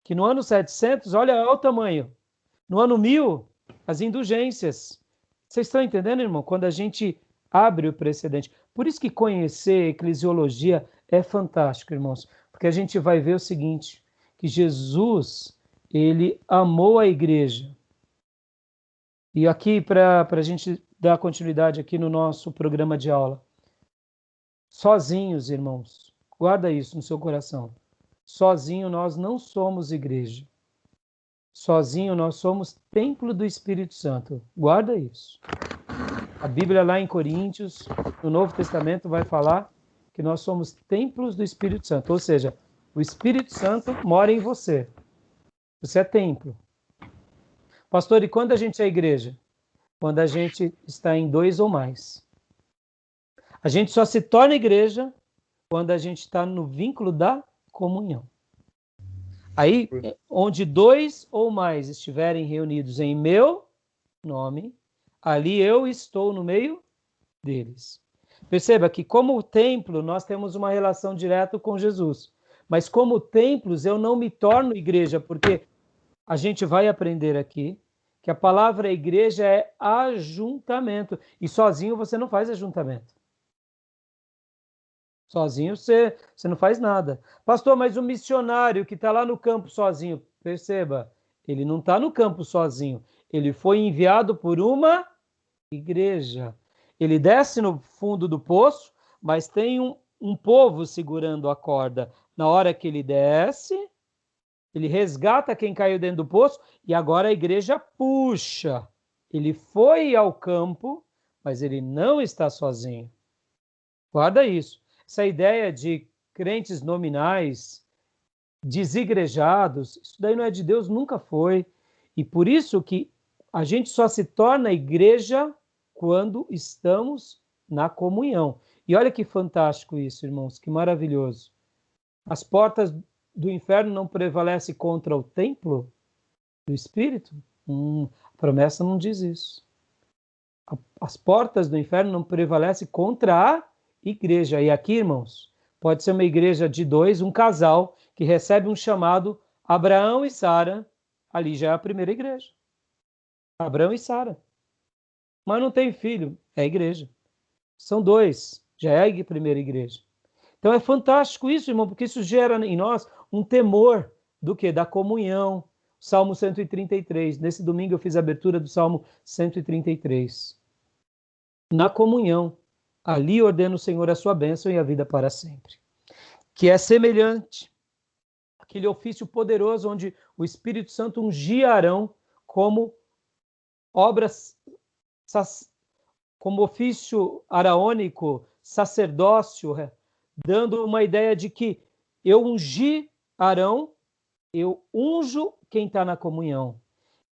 que no ano 700, olha o tamanho, no ano 1000, as indulgências. Vocês estão entendendo, irmão? Quando a gente abre o precedente. Por isso que conhecer eclesiologia é fantástico, irmãos, porque a gente vai ver o seguinte, que Jesus, ele amou a igreja. E aqui, para a gente dar continuidade aqui no nosso programa de aula, sozinhos, irmãos, guarda isso no seu coração. Sozinho nós não somos igreja. Sozinho nós somos templo do Espírito Santo. Guarda isso. A Bíblia lá em Coríntios, no Novo Testamento, vai falar que nós somos templos do Espírito Santo. Ou seja, o Espírito Santo mora em você. Você é templo. Pastor, e quando a gente é igreja? Quando a gente está em 2 ou mais. A gente só se torna igreja quando a gente está no vínculo da comunhão. Aí, onde 2 ou mais estiverem reunidos em meu nome, ali eu estou no meio deles. Perceba que como templo nós temos uma relação direta com Jesus. Mas como templos eu não me torno igreja, porque a gente vai aprender aqui que a palavra igreja é ajuntamento. E sozinho você não faz ajuntamento. Sozinho você não faz nada. Pastor, mas o missionário que está lá no campo sozinho, perceba, ele não está no campo sozinho. Ele foi enviado por uma igreja. Ele desce no fundo do poço, mas tem um povo segurando a corda. Na hora que ele desce, ele resgata quem caiu dentro do poço e agora a igreja puxa. Ele foi ao campo, mas ele não está sozinho. Guarda isso. Essa ideia de crentes nominais, desigrejados, isso daí não é de Deus, nunca foi. E por isso que a gente só se torna igreja quando estamos na comunhão. E olha que fantástico isso, irmãos, que maravilhoso. As portas do inferno não prevalecem contra o templo do Espírito? A promessa não diz isso. As portas do inferno não prevalecem contra a igreja. E aqui, irmãos, pode ser uma igreja de 2, um casal que recebe um chamado, Abraão e Sara, ali já é a primeira igreja. Abraão e Sara. Mas não tem filho, é a igreja. São 2, já é a primeira igreja. Então é fantástico isso, irmão, porque isso gera em nós um temor do quê? Da comunhão. Salmo 133. Nesse domingo eu fiz a abertura do Salmo 133. Na comunhão. Ali ordena o Senhor a sua bênção e a vida para sempre. Que é semelhante àquele ofício poderoso onde o Espírito Santo ungia Arão como obras, como ofício araônico, sacerdócio, dando uma ideia de que eu ungi Arão, eu unjo quem está na comunhão.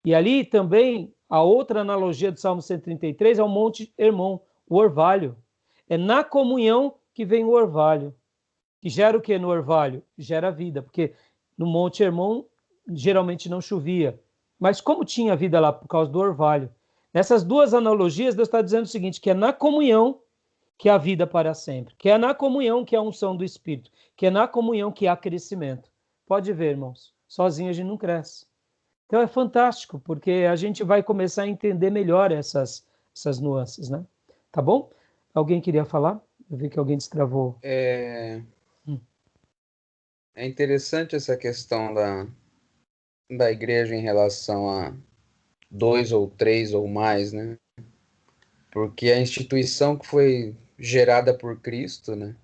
E ali também, a outra analogia do Salmo 133 é o Monte Hermon, o orvalho. É na comunhão que vem o orvalho. Que gera o que no orvalho? Gera vida, porque no Monte Hermon geralmente não chovia. Mas como tinha vida lá por causa do orvalho? Nessas duas analogias, Deus está dizendo o seguinte, que é na comunhão que há vida para sempre. Que é na comunhão que há unção do Espírito. Que é na comunhão que há crescimento. Pode ver, irmãos, sozinho a gente não cresce. Então é fantástico, porque a gente vai começar a entender melhor essas nuances, né? Tá bom? Alguém queria falar? Eu vi que alguém destravou. É interessante essa questão da igreja em relação a 2 ou 3 ou mais, né? Porque a instituição que foi gerada por Cristo, né?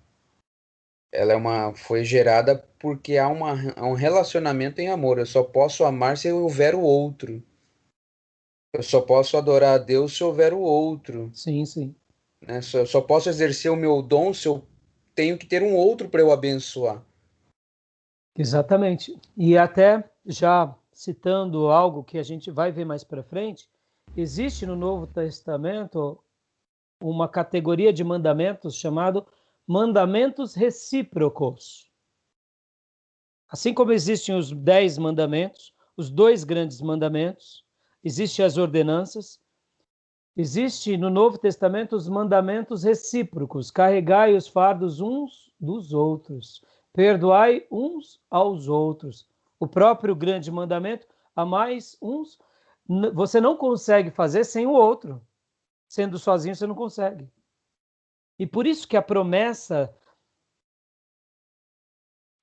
Ela foi gerada porque há um relacionamento em amor. Eu só posso amar se houver o outro. Eu só posso adorar a Deus se houver o outro. Sim, sim. Né? Eu só posso exercer o meu dom se eu tenho que ter um outro para eu abençoar. Exatamente. E até já citando algo que a gente vai ver mais para frente, existe no Novo Testamento uma categoria de mandamentos chamado mandamentos recíprocos. Assim como existem os 10 mandamentos, os 2 grandes mandamentos, existem as ordenanças, existe no Novo Testamento os mandamentos recíprocos, carregai os fardos uns dos outros, perdoai uns aos outros. O próprio grande mandamento, amais uns, você não consegue fazer sem o outro. Sendo sozinho, você não consegue. E por isso que a promessa,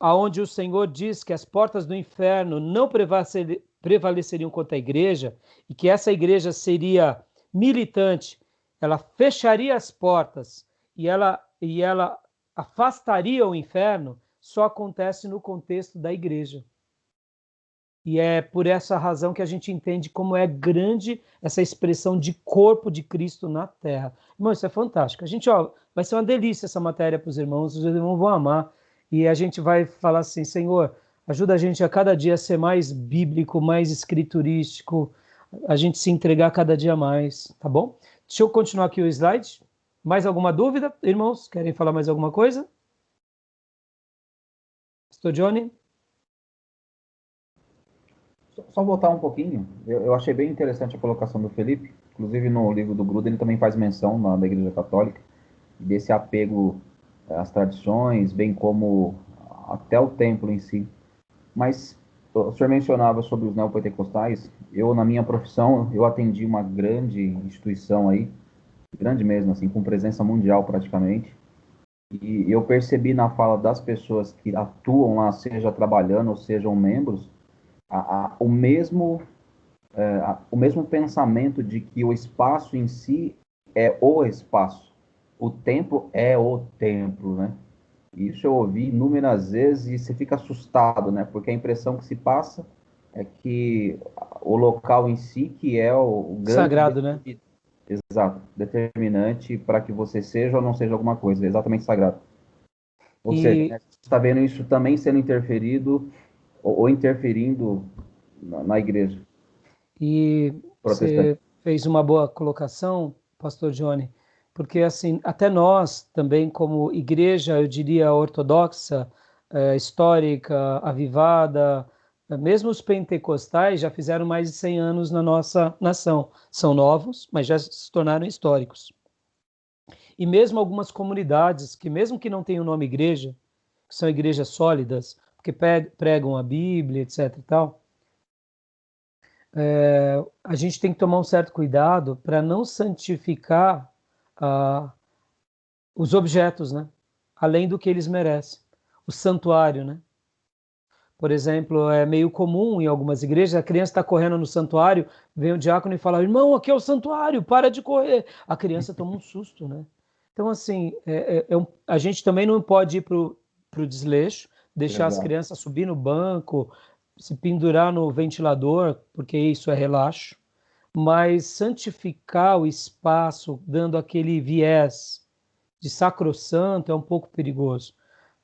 aonde o Senhor diz que as portas do inferno não prevaleceriam contra a igreja, e que essa igreja seria militante, ela fecharia as portas e ela afastaria o inferno, só acontece no contexto da igreja. E é por essa razão que a gente entende como é grande essa expressão de corpo de Cristo na terra. Irmão, isso é fantástico. A gente, vai ser uma delícia essa matéria para os irmãos vão amar. E a gente vai falar assim, Senhor, Ajuda a gente a cada dia a ser mais bíblico, mais escriturístico, a gente se entregar cada dia mais, tá bom? Deixa eu continuar aqui o slide. Mais alguma dúvida, irmãos? Querem falar mais alguma coisa? Pastor Johnny? Só voltar um pouquinho, eu achei bem interessante a colocação do Felipe, inclusive no livro do Gruden ele também faz menção da Igreja Católica, desse apego às tradições, bem como até o templo em si. Mas o senhor mencionava sobre os neopentecostais, eu na minha profissão, eu atendi uma grande instituição aí, grande mesmo, assim, com presença mundial praticamente, e eu percebi na fala das pessoas que atuam lá, seja trabalhando ou sejam membros, o mesmo pensamento de que o espaço em si é o espaço, o templo é o templo, né? Isso eu ouvi inúmeras vezes e você fica assustado, né? Porque a impressão que se passa é que o local em si que é o grande Sagrado, né? exato, determinante para que você seja ou não seja alguma coisa, exatamente sagrado. Ou seja, né, você está vendo isso também sendo interferido ou interferindo na igreja E protestante. você fez uma boa colocação, Pastor Johnny, porque assim, até nós também como igreja, eu diria ortodoxa, histórica, avivada, mesmo os pentecostais já fizeram mais de 100 anos na nossa nação. São novos, mas já se tornaram históricos. E mesmo algumas comunidades que mesmo que não tenham o nome igreja, que são igrejas sólidas, porque pregam a Bíblia, etc e tal, a gente tem que tomar um certo cuidado para não santificar os objetos, né? Além do que eles merecem. O santuário, né? Por exemplo, é meio comum em algumas igrejas, a criança está correndo no santuário, vem o diácono e fala, irmão, aqui é o santuário, para de correr. A criança toma um susto, né? Então, assim, a gente também não pode ir para o desleixo, deixar as Exato. crianças subir no banco, se pendurar no ventilador, porque isso é relaxo, mas santificar o espaço, dando aquele viés de sacrossanto, é um pouco perigoso,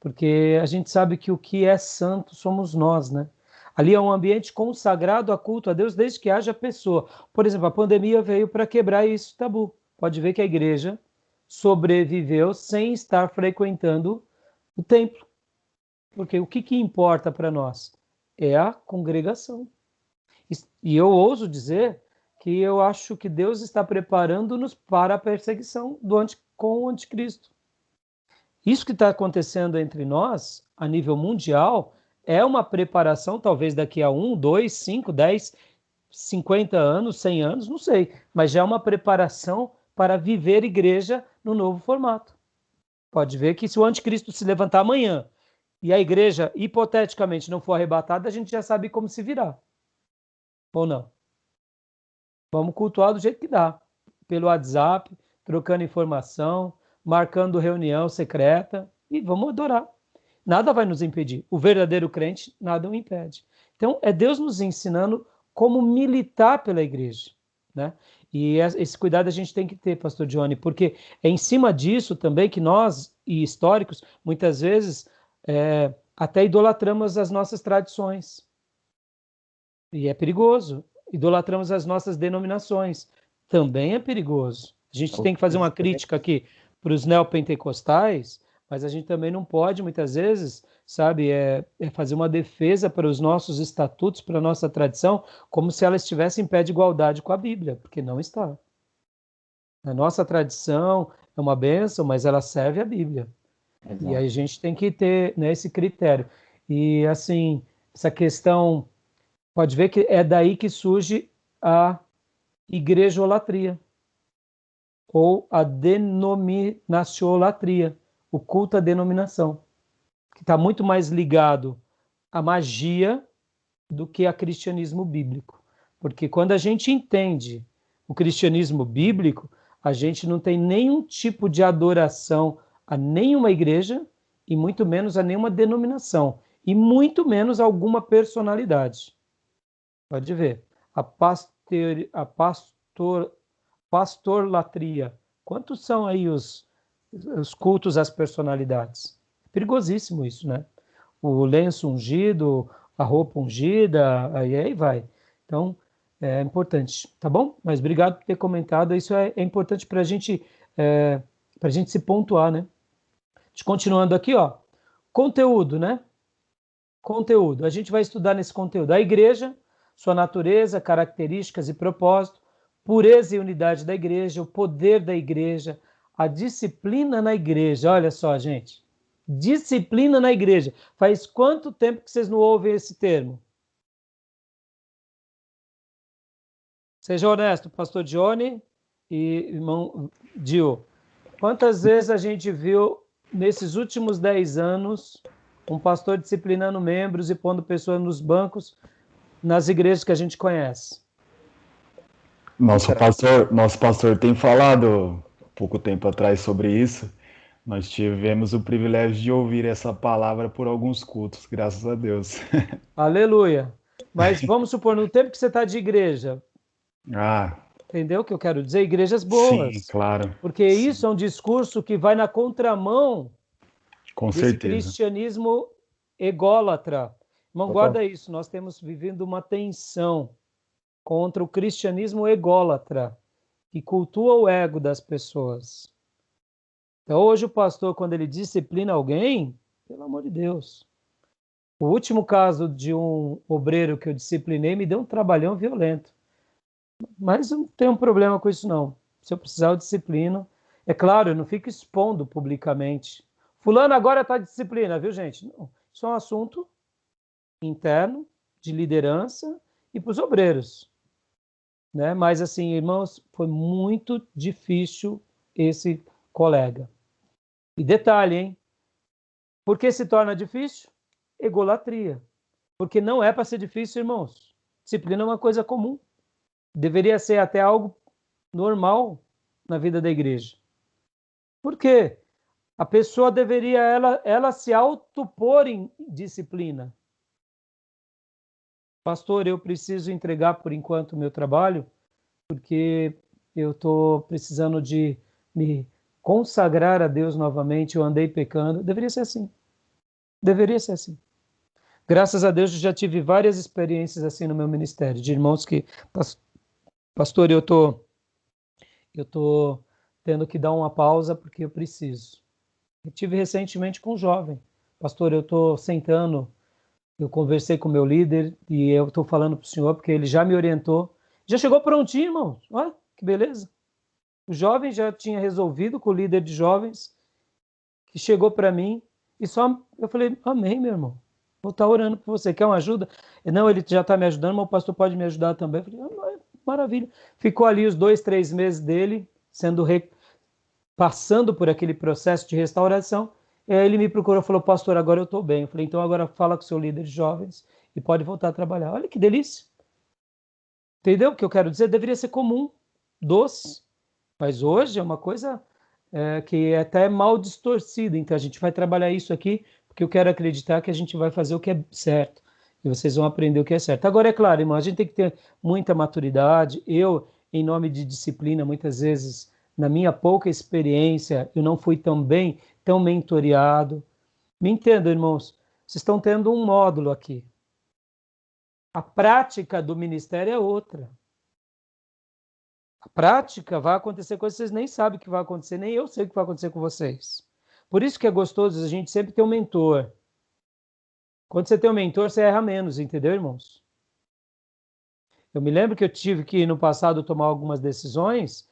porque a gente sabe que o que é santo somos nós, né? Ali é um ambiente consagrado a culto a Deus, desde que haja pessoa. Por exemplo, a pandemia veio para quebrar esse tabu. Pode ver que a igreja sobreviveu sem estar frequentando o templo. Porque o que importa para nós? É a congregação. E eu ouso dizer que eu acho que Deus está preparando-nos para a perseguição com o anticristo. Isso que está acontecendo entre nós, a nível mundial, é uma preparação, talvez daqui a 1, 2, 5, 10, 50 anos, 100 anos, não sei, mas já é uma preparação para viver igreja no novo formato. Pode ver que se o anticristo se levantar amanhã e a igreja, hipoteticamente, não for arrebatada, a gente já sabe como se virar. Ou não? Vamos cultuar do jeito que dá. Pelo WhatsApp, trocando informação, marcando reunião secreta e vamos adorar. Nada vai nos impedir. O verdadeiro crente, nada o impede. Então, é Deus nos ensinando como militar pela igreja, né? E esse cuidado a gente tem que ter, pastor Johnny, porque é em cima disso também que nós, e históricos, muitas vezes, até idolatramos as nossas tradições. E é perigoso. Idolatramos as nossas denominações. Também é perigoso. A gente tem que fazer uma crítica aqui para os neopentecostais, mas a gente também não pode, muitas vezes, sabe, fazer uma defesa para os nossos estatutos, para a nossa tradição, como se ela estivesse em pé de igualdade com a Bíblia, porque não está. A nossa tradição é uma bênção, mas ela serve à Bíblia. Exato. E aí a gente tem que ter, né, esse critério. E, assim, essa questão... Pode ver que é daí que surge a igrejolatria, ou a denominaciolatria, o culto à denominação, que está muito mais ligado à magia do que a cristianismo bíblico. Porque quando a gente entende o cristianismo bíblico, a gente não tem nenhum tipo de adoração a nenhuma igreja, e muito menos a nenhuma denominação, e muito menos a alguma personalidade. Pode ver. A pastorlatria. Quantos são aí os cultos às personalidades? É perigosíssimo isso, né? o lenço ungido, a roupa ungida, aí vai. Então, é importante, tá bom? Mas obrigado por ter comentado, isso é importante para a gente se pontuar, né? Continuando aqui, ó, conteúdo, né? Conteúdo. A gente vai estudar nesse conteúdo a igreja, sua natureza, características e propósito, pureza e unidade da igreja, o poder da igreja, a disciplina na igreja. Olha só, gente. Disciplina na igreja. Faz quanto tempo que vocês não ouvem esse termo? Seja honesto, pastor Johnny e irmão Dio. Quantas vezes a gente viu nesses últimos 10 anos um pastor disciplinando membros e pondo pessoas nos bancos nas igrejas que a gente conhece? Nosso pastor tem falado pouco tempo atrás sobre isso. Nós tivemos o privilégio de ouvir essa palavra por alguns cultos, graças a Deus. Aleluia. Mas vamos supor, no tempo que você está de igreja, Ah, entendeu o que eu quero dizer? Igrejas sim, boas. claro. Porque Sim, isso é um discurso que vai na contramão com desse certeza. cristianismo ególatra. Irmão, Total. guarda isso, nós temos vivido uma tensão contra o cristianismo ególatra, que cultua o ego das pessoas. Então, hoje o pastor, quando ele disciplina alguém, pelo amor de Deus. O último caso de um obreiro que eu disciplinei me deu um trabalhão violento. Mas eu não tenho um problema com isso, não. Se eu precisar, eu disciplino. É claro, eu não fico expondo publicamente. Fulano agora está disciplina, viu, gente? Não. Isso é um assunto interno, de liderança e para os obreiros. Né? Mas, assim, irmãos, foi muito difícil esse colega. E detalhe, hein? Por que se torna difícil? Egolatria. Porque não é para ser difícil, irmãos. Disciplina é uma coisa comum. Deveria ser até algo normal na vida da igreja. Por quê? A pessoa deveria ela se autopor em disciplina. Pastor, eu preciso entregar por enquanto o meu trabalho, porque eu estou precisando de me consagrar a Deus novamente, eu andei pecando. Deveria ser assim. Deveria ser assim. Graças a Deus, eu já tive várias experiências assim no meu ministério, de irmãos que, pastor, eu tô tendo que dar uma pausa porque eu preciso. Eu tive recentemente com um jovem. Pastor, eu estou sentando, eu conversei com o meu líder e eu estou falando para o senhor porque ele já me orientou. Já chegou prontinho, irmão. Olha, que beleza. O jovem já tinha resolvido com o líder de jovens, que chegou para mim e só eu falei, amém, meu irmão. Vou estar orando por você. Quer uma ajuda? Não, ele já está me ajudando, mas o pastor pode me ajudar também. Eu falei, maravilha. Ficou ali os 2, 3 meses dele, passando por aquele processo de restauração. E aí ele me procurou e falou, pastor, agora eu estou bem. Eu falei, então agora fala com o seu líder de jovens e pode voltar a trabalhar. Olha que delícia. Entendeu o que eu quero dizer? Deveria ser comum, doce. Mas hoje é uma coisa que é até mal distorcida. Então a gente vai trabalhar isso aqui, porque eu quero acreditar que a gente vai fazer o que é certo. E vocês vão aprender o que é certo. Agora, é claro, irmão, a gente tem que ter muita maturidade. Eu, em nome de disciplina, muitas vezes, na minha pouca experiência, eu não fui tão bem, tão mentoreado. Me entendam, irmãos, vocês estão tendo um módulo aqui. A prática do ministério é outra. A prática vai acontecer coisas que vocês nem sabem que vai acontecer, nem eu sei o que vai acontecer com vocês. Por isso que é gostoso a gente sempre ter um mentor. Quando você tem um mentor, você erra menos, entendeu, irmãos? Eu me lembro que eu tive que, no passado, tomar algumas decisões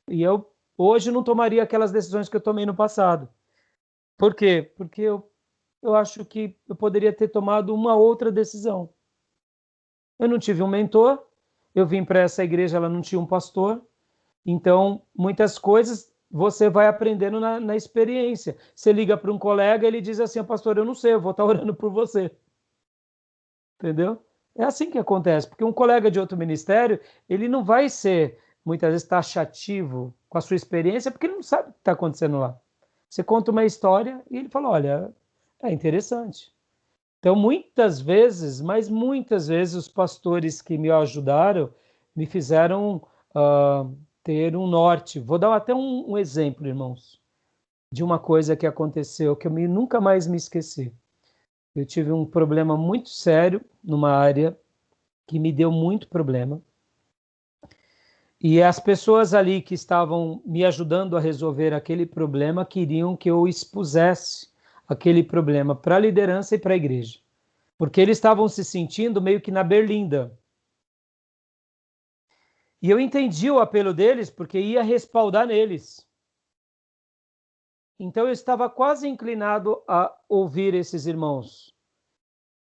e eu hoje não tomaria aquelas decisões que eu tomei no passado. Por quê? Porque eu acho que eu poderia ter tomado uma outra decisão. Eu não tive um mentor, eu vim para essa igreja, ela não tinha um pastor, então muitas coisas você vai aprendendo na experiência. Você liga para um colega, ele diz assim, pastor, eu não sei, eu vou estar orando por você. Entendeu? É assim que acontece, porque um colega de outro ministério, ele não vai ser, muitas vezes, taxativo com a sua experiência, porque ele não sabe o que está acontecendo lá. Você conta uma história e ele fala, olha, é interessante. Então, muitas vezes, mas muitas vezes, os pastores que me ajudaram me fizeram ter um norte. Vou dar até um exemplo, irmãos, de uma coisa que aconteceu, que eu nunca mais me esqueci. Eu tive um problema muito sério numa área que me deu muito problema. E as pessoas ali que estavam me ajudando a resolver aquele problema queriam que eu expusesse aquele problema para a liderança e para a igreja. Porque eles estavam se sentindo meio que na berlinda. E eu entendi o apelo deles porque ia respaldar neles. Então eu estava quase inclinado a ouvir esses irmãos.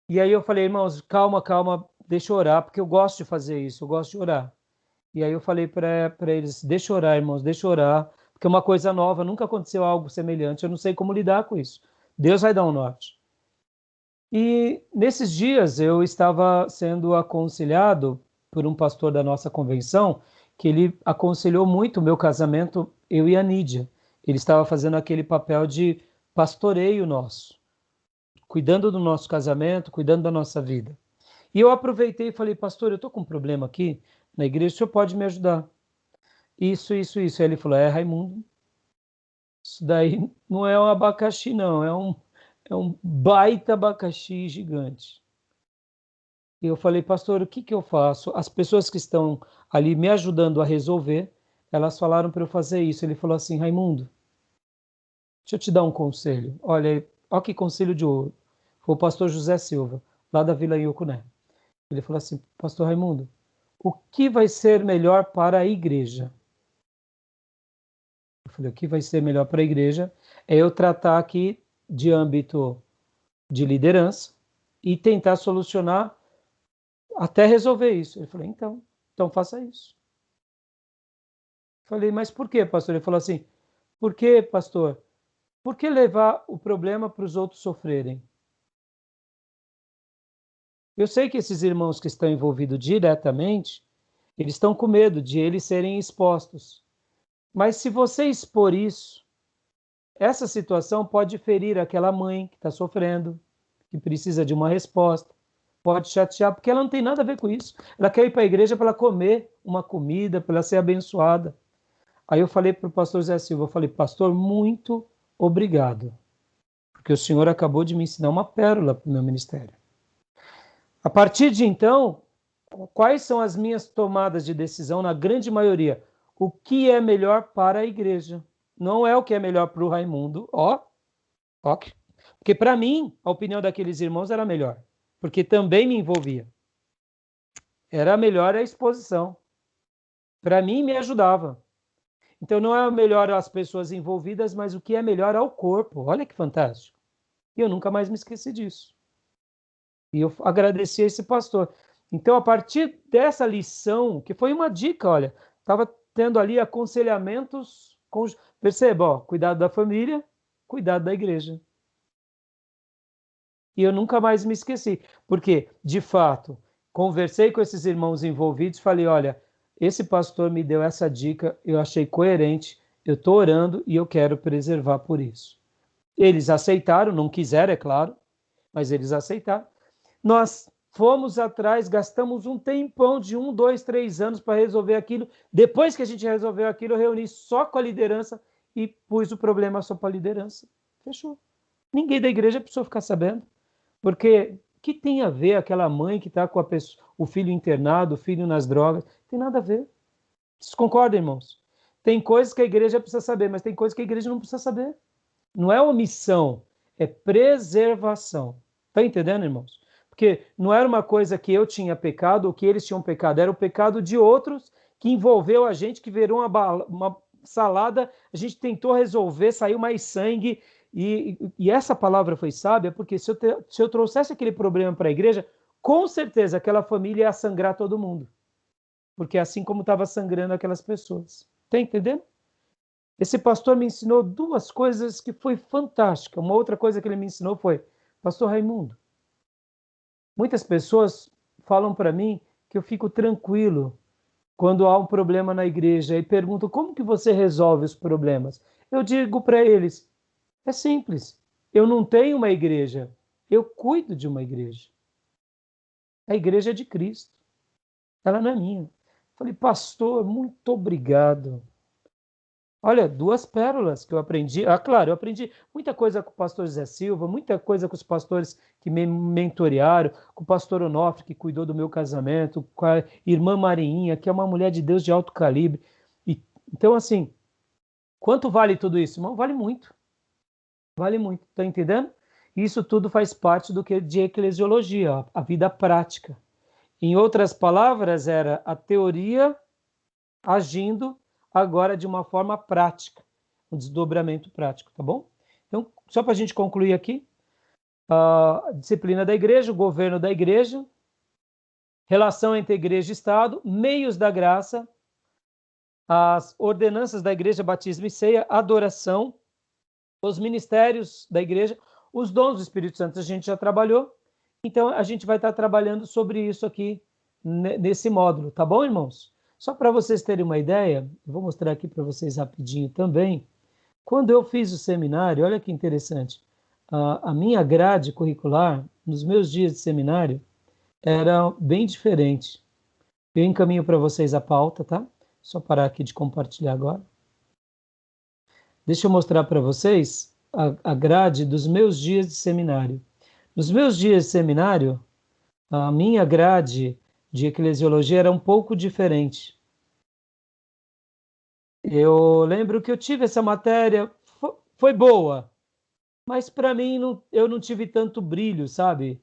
E aí eu falei, irmãos, calma, calma, deixa eu orar, porque eu gosto de fazer isso, eu gosto de orar. E aí eu falei para eles, deixa eu orar, irmãos, deixa eu orar, porque é uma coisa nova, nunca aconteceu algo semelhante, eu não sei como lidar com isso. Deus vai dar um norte. E nesses dias eu estava sendo aconselhado por um pastor da nossa convenção, que ele aconselhou muito o meu casamento, eu e a Nídia. Ele estava fazendo aquele papel de pastoreio nosso, cuidando do nosso casamento, cuidando da nossa vida. E eu aproveitei e falei, pastor, eu estou com um problema aqui na igreja, o senhor pode me ajudar? Isso. Aí ele falou, Raimundo, isso daí não é um abacaxi, não, é um baita abacaxi gigante. E eu falei, pastor, o que que eu faço? As pessoas que estão ali me ajudando a resolver, elas falaram para eu fazer isso. Ele falou assim, Raimundo, deixa eu te dar um conselho. Olha que conselho de ouro. Foi o pastor José Silva, lá da Vila Iocuné. Ele falou assim, pastor Raimundo, o que vai ser melhor para a igreja? Eu falei, o que vai ser melhor para a igreja é eu tratar aqui de âmbito de liderança e tentar solucionar até resolver isso. Ele falou, então faça isso. Eu falei, mas por quê, pastor? Ele falou assim, por quê, pastor? Por que levar o problema para os outros sofrerem? Eu sei que esses irmãos que estão envolvidos diretamente, eles estão com medo de eles serem expostos. Mas se você expor isso, essa situação pode ferir aquela mãe que está sofrendo, que precisa de uma resposta, pode chatear, porque ela não tem nada a ver com isso. Ela quer ir para a igreja para ela comer uma comida, para ela ser abençoada. Aí eu falei para o pastor Zé Silva, eu falei, pastor, muito obrigado, porque o senhor acabou de me ensinar uma pérola para o meu ministério. A partir de então, quais são as minhas tomadas de decisão, na grande maioria? O que é melhor para a igreja? Não é o que é melhor para o Raimundo, porque para mim, a opinião daqueles irmãos era melhor, porque também me envolvia. Era melhor a exposição. Para mim, me ajudava. Então, não é melhor as pessoas envolvidas, mas o que é melhor ao corpo. Olha que fantástico. E eu nunca mais me esqueci disso. E eu agradeci a esse pastor. Então, a partir dessa lição, que foi uma dica, olha, estava tendo ali aconselhamentos, perceba, cuidado da família, cuidado da igreja. E eu nunca mais me esqueci, porque, de fato, conversei com esses irmãos envolvidos, falei, olha, esse pastor me deu essa dica, eu achei coerente, eu estou orando e eu quero preservar por isso. Eles aceitaram, não quiseram, é claro, mas eles aceitaram. Nós fomos atrás, gastamos um tempão de 1, 2, 3 anos para resolver aquilo. Depois que a gente resolveu aquilo, eu reuni só com a liderança e pus o problema só para a liderança. Fechou. Ninguém da igreja precisou ficar sabendo. Porque o que tem a ver aquela mãe que está com o filho internado, o filho nas drogas? Tem nada a ver. Vocês concordam, irmãos? Tem coisas que a igreja precisa saber, mas tem coisas que a igreja não precisa saber. Não é omissão, é preservação. Está entendendo, irmãos? Porque não era uma coisa que eu tinha pecado ou que eles tinham pecado, era o pecado de outros que envolveu a gente, que virou uma salada, a gente tentou resolver, saiu mais sangue, e essa palavra foi sábia, porque se eu trouxesse aquele problema para a igreja, com certeza aquela família ia sangrar todo mundo. Porque é assim como estava sangrando aquelas pessoas. Está entendendo? Esse pastor me ensinou duas coisas que foi fantástica. Uma outra coisa que ele me ensinou foi, pastor Raimundo, muitas pessoas falam para mim que eu fico tranquilo quando há um problema na igreja e perguntam como que você resolve os problemas. Eu digo para eles, é simples, eu não tenho uma igreja, eu cuido de uma igreja. A igreja é de Cristo, ela não é minha. Falei, pastor, muito obrigado. Olha, 2 pérolas que eu aprendi. Ah, claro, eu aprendi muita coisa com o pastor Zé Silva, muita coisa com os pastores que me mentorearam, com o pastor Onofre, que cuidou do meu casamento, com a irmã Marinha, que é uma mulher de Deus de alto calibre. Então, assim, quanto vale tudo isso, irmão? Vale muito. Vale muito, tá entendendo? Isso tudo faz parte do que de eclesiologia, ó, a vida prática. Em outras palavras, era a teoria agindo agora de uma forma prática, um desdobramento prático, tá bom? Então, só para a gente concluir aqui, a disciplina da igreja, o governo da igreja, relação entre igreja e Estado, meios da graça, as ordenanças da igreja, batismo e ceia, adoração, os ministérios da igreja, os dons do Espírito Santo a gente já trabalhou, então a gente vai estar trabalhando sobre isso aqui nesse módulo, tá bom, irmãos? Só para vocês terem uma ideia, eu vou mostrar aqui para vocês rapidinho também. Quando eu fiz o seminário, olha que interessante, a minha grade curricular, nos meus dias de seminário, era bem diferente. Eu encaminho para vocês a pauta, tá? Só parar aqui de compartilhar agora. Deixa eu mostrar para vocês a grade dos meus dias de seminário. Nos meus dias de seminário, a minha grade de eclesiologia era um pouco diferente. Eu lembro que eu tive essa matéria, foi boa, mas para mim eu não tive tanto brilho, sabe?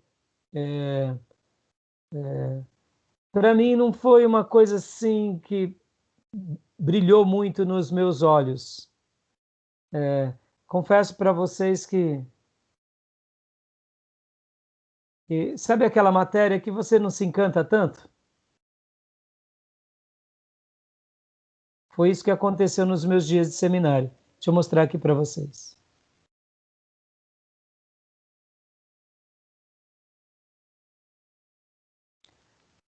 Para mim não foi uma coisa assim que brilhou muito nos meus olhos. Confesso para vocês que sabe aquela matéria que você não se encanta tanto? Foi isso que aconteceu nos meus dias de seminário. Deixa eu mostrar aqui para vocês.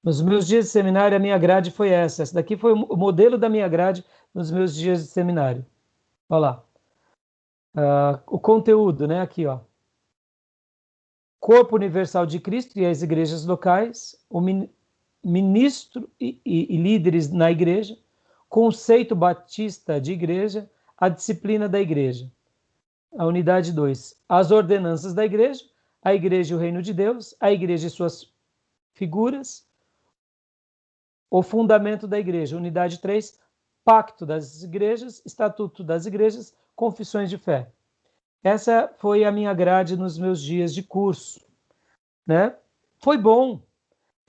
Nos meus dias de seminário, a minha grade foi essa. Essa daqui foi o modelo da minha grade nos meus dias de seminário. Olha lá. O conteúdo, né? Aqui, ó. Corpo Universal de Cristo e as igrejas locais, o ministro e líderes na igreja, conceito batista de igreja, a disciplina da igreja. A unidade 2, as ordenanças da igreja, a igreja e o reino de Deus, a igreja e suas figuras, o fundamento da igreja. Unidade 3, pacto das igrejas, estatuto das igrejas, confissões de fé. Essa foi a minha grade nos meus dias de curso, né? Foi bom,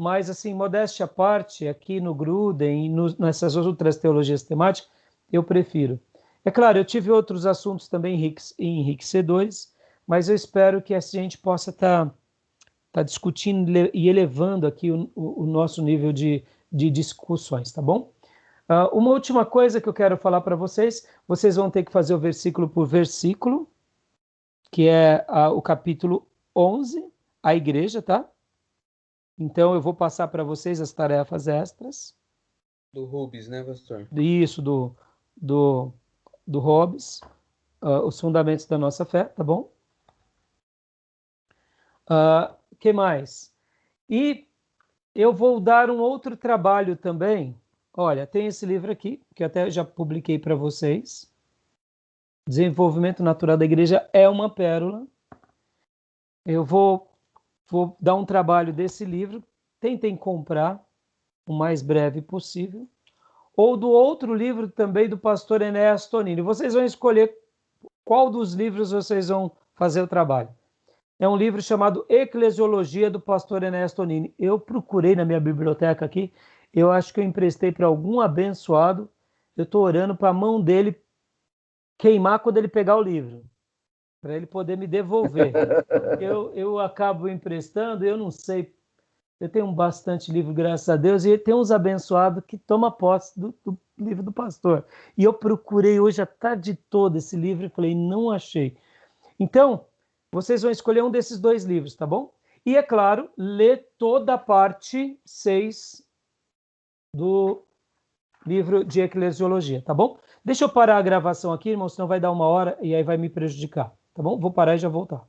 mas assim, modéstia à parte, aqui no Gruden e nessas outras teologias temáticas, eu prefiro. É claro, eu tive outros assuntos também enriquecedores, mas eu espero que a gente possa estar discutindo e elevando aqui o nosso nível de discussões, tá bom? Uma última coisa que eu quero falar para vocês vão ter que fazer o versículo por versículo, que é o capítulo 11, a igreja, tá? Então eu vou passar para vocês as tarefas extras. Do Rubens, né, pastor? Isso, do Hobbes, os fundamentos da nossa fé, tá bom? Que mais? E eu vou dar um outro trabalho também. Olha, tem esse livro aqui, que até já publiquei para vocês. Desenvolvimento Natural da Igreja é uma pérola. Eu vou dar um trabalho desse livro. Tentem comprar o mais breve possível. Ou do outro livro também do pastor Enéas Tonini. Vocês vão escolher qual dos livros vocês vão fazer o trabalho. É um livro chamado Eclesiologia, do pastor Enéas Tonini. Eu procurei na minha biblioteca aqui, eu acho que eu emprestei para algum abençoado. Eu estou orando para a mão dele queimar quando ele pegar o livro, para ele poder me devolver. Eu acabo emprestando, eu não sei, eu tenho bastante livro, graças a Deus, e tem uns abençoados que tomam posse do livro do pastor. E eu procurei hoje a tarde toda esse livro e falei, não achei. Então, vocês vão escolher um desses 2 livros, tá bom? E, é claro, ler toda a parte 6 do livro de Eclesiologia, tá bom? Deixa eu parar a gravação aqui, irmão, senão vai dar 1 hora e aí vai me prejudicar, tá bom? Vou parar e já voltar.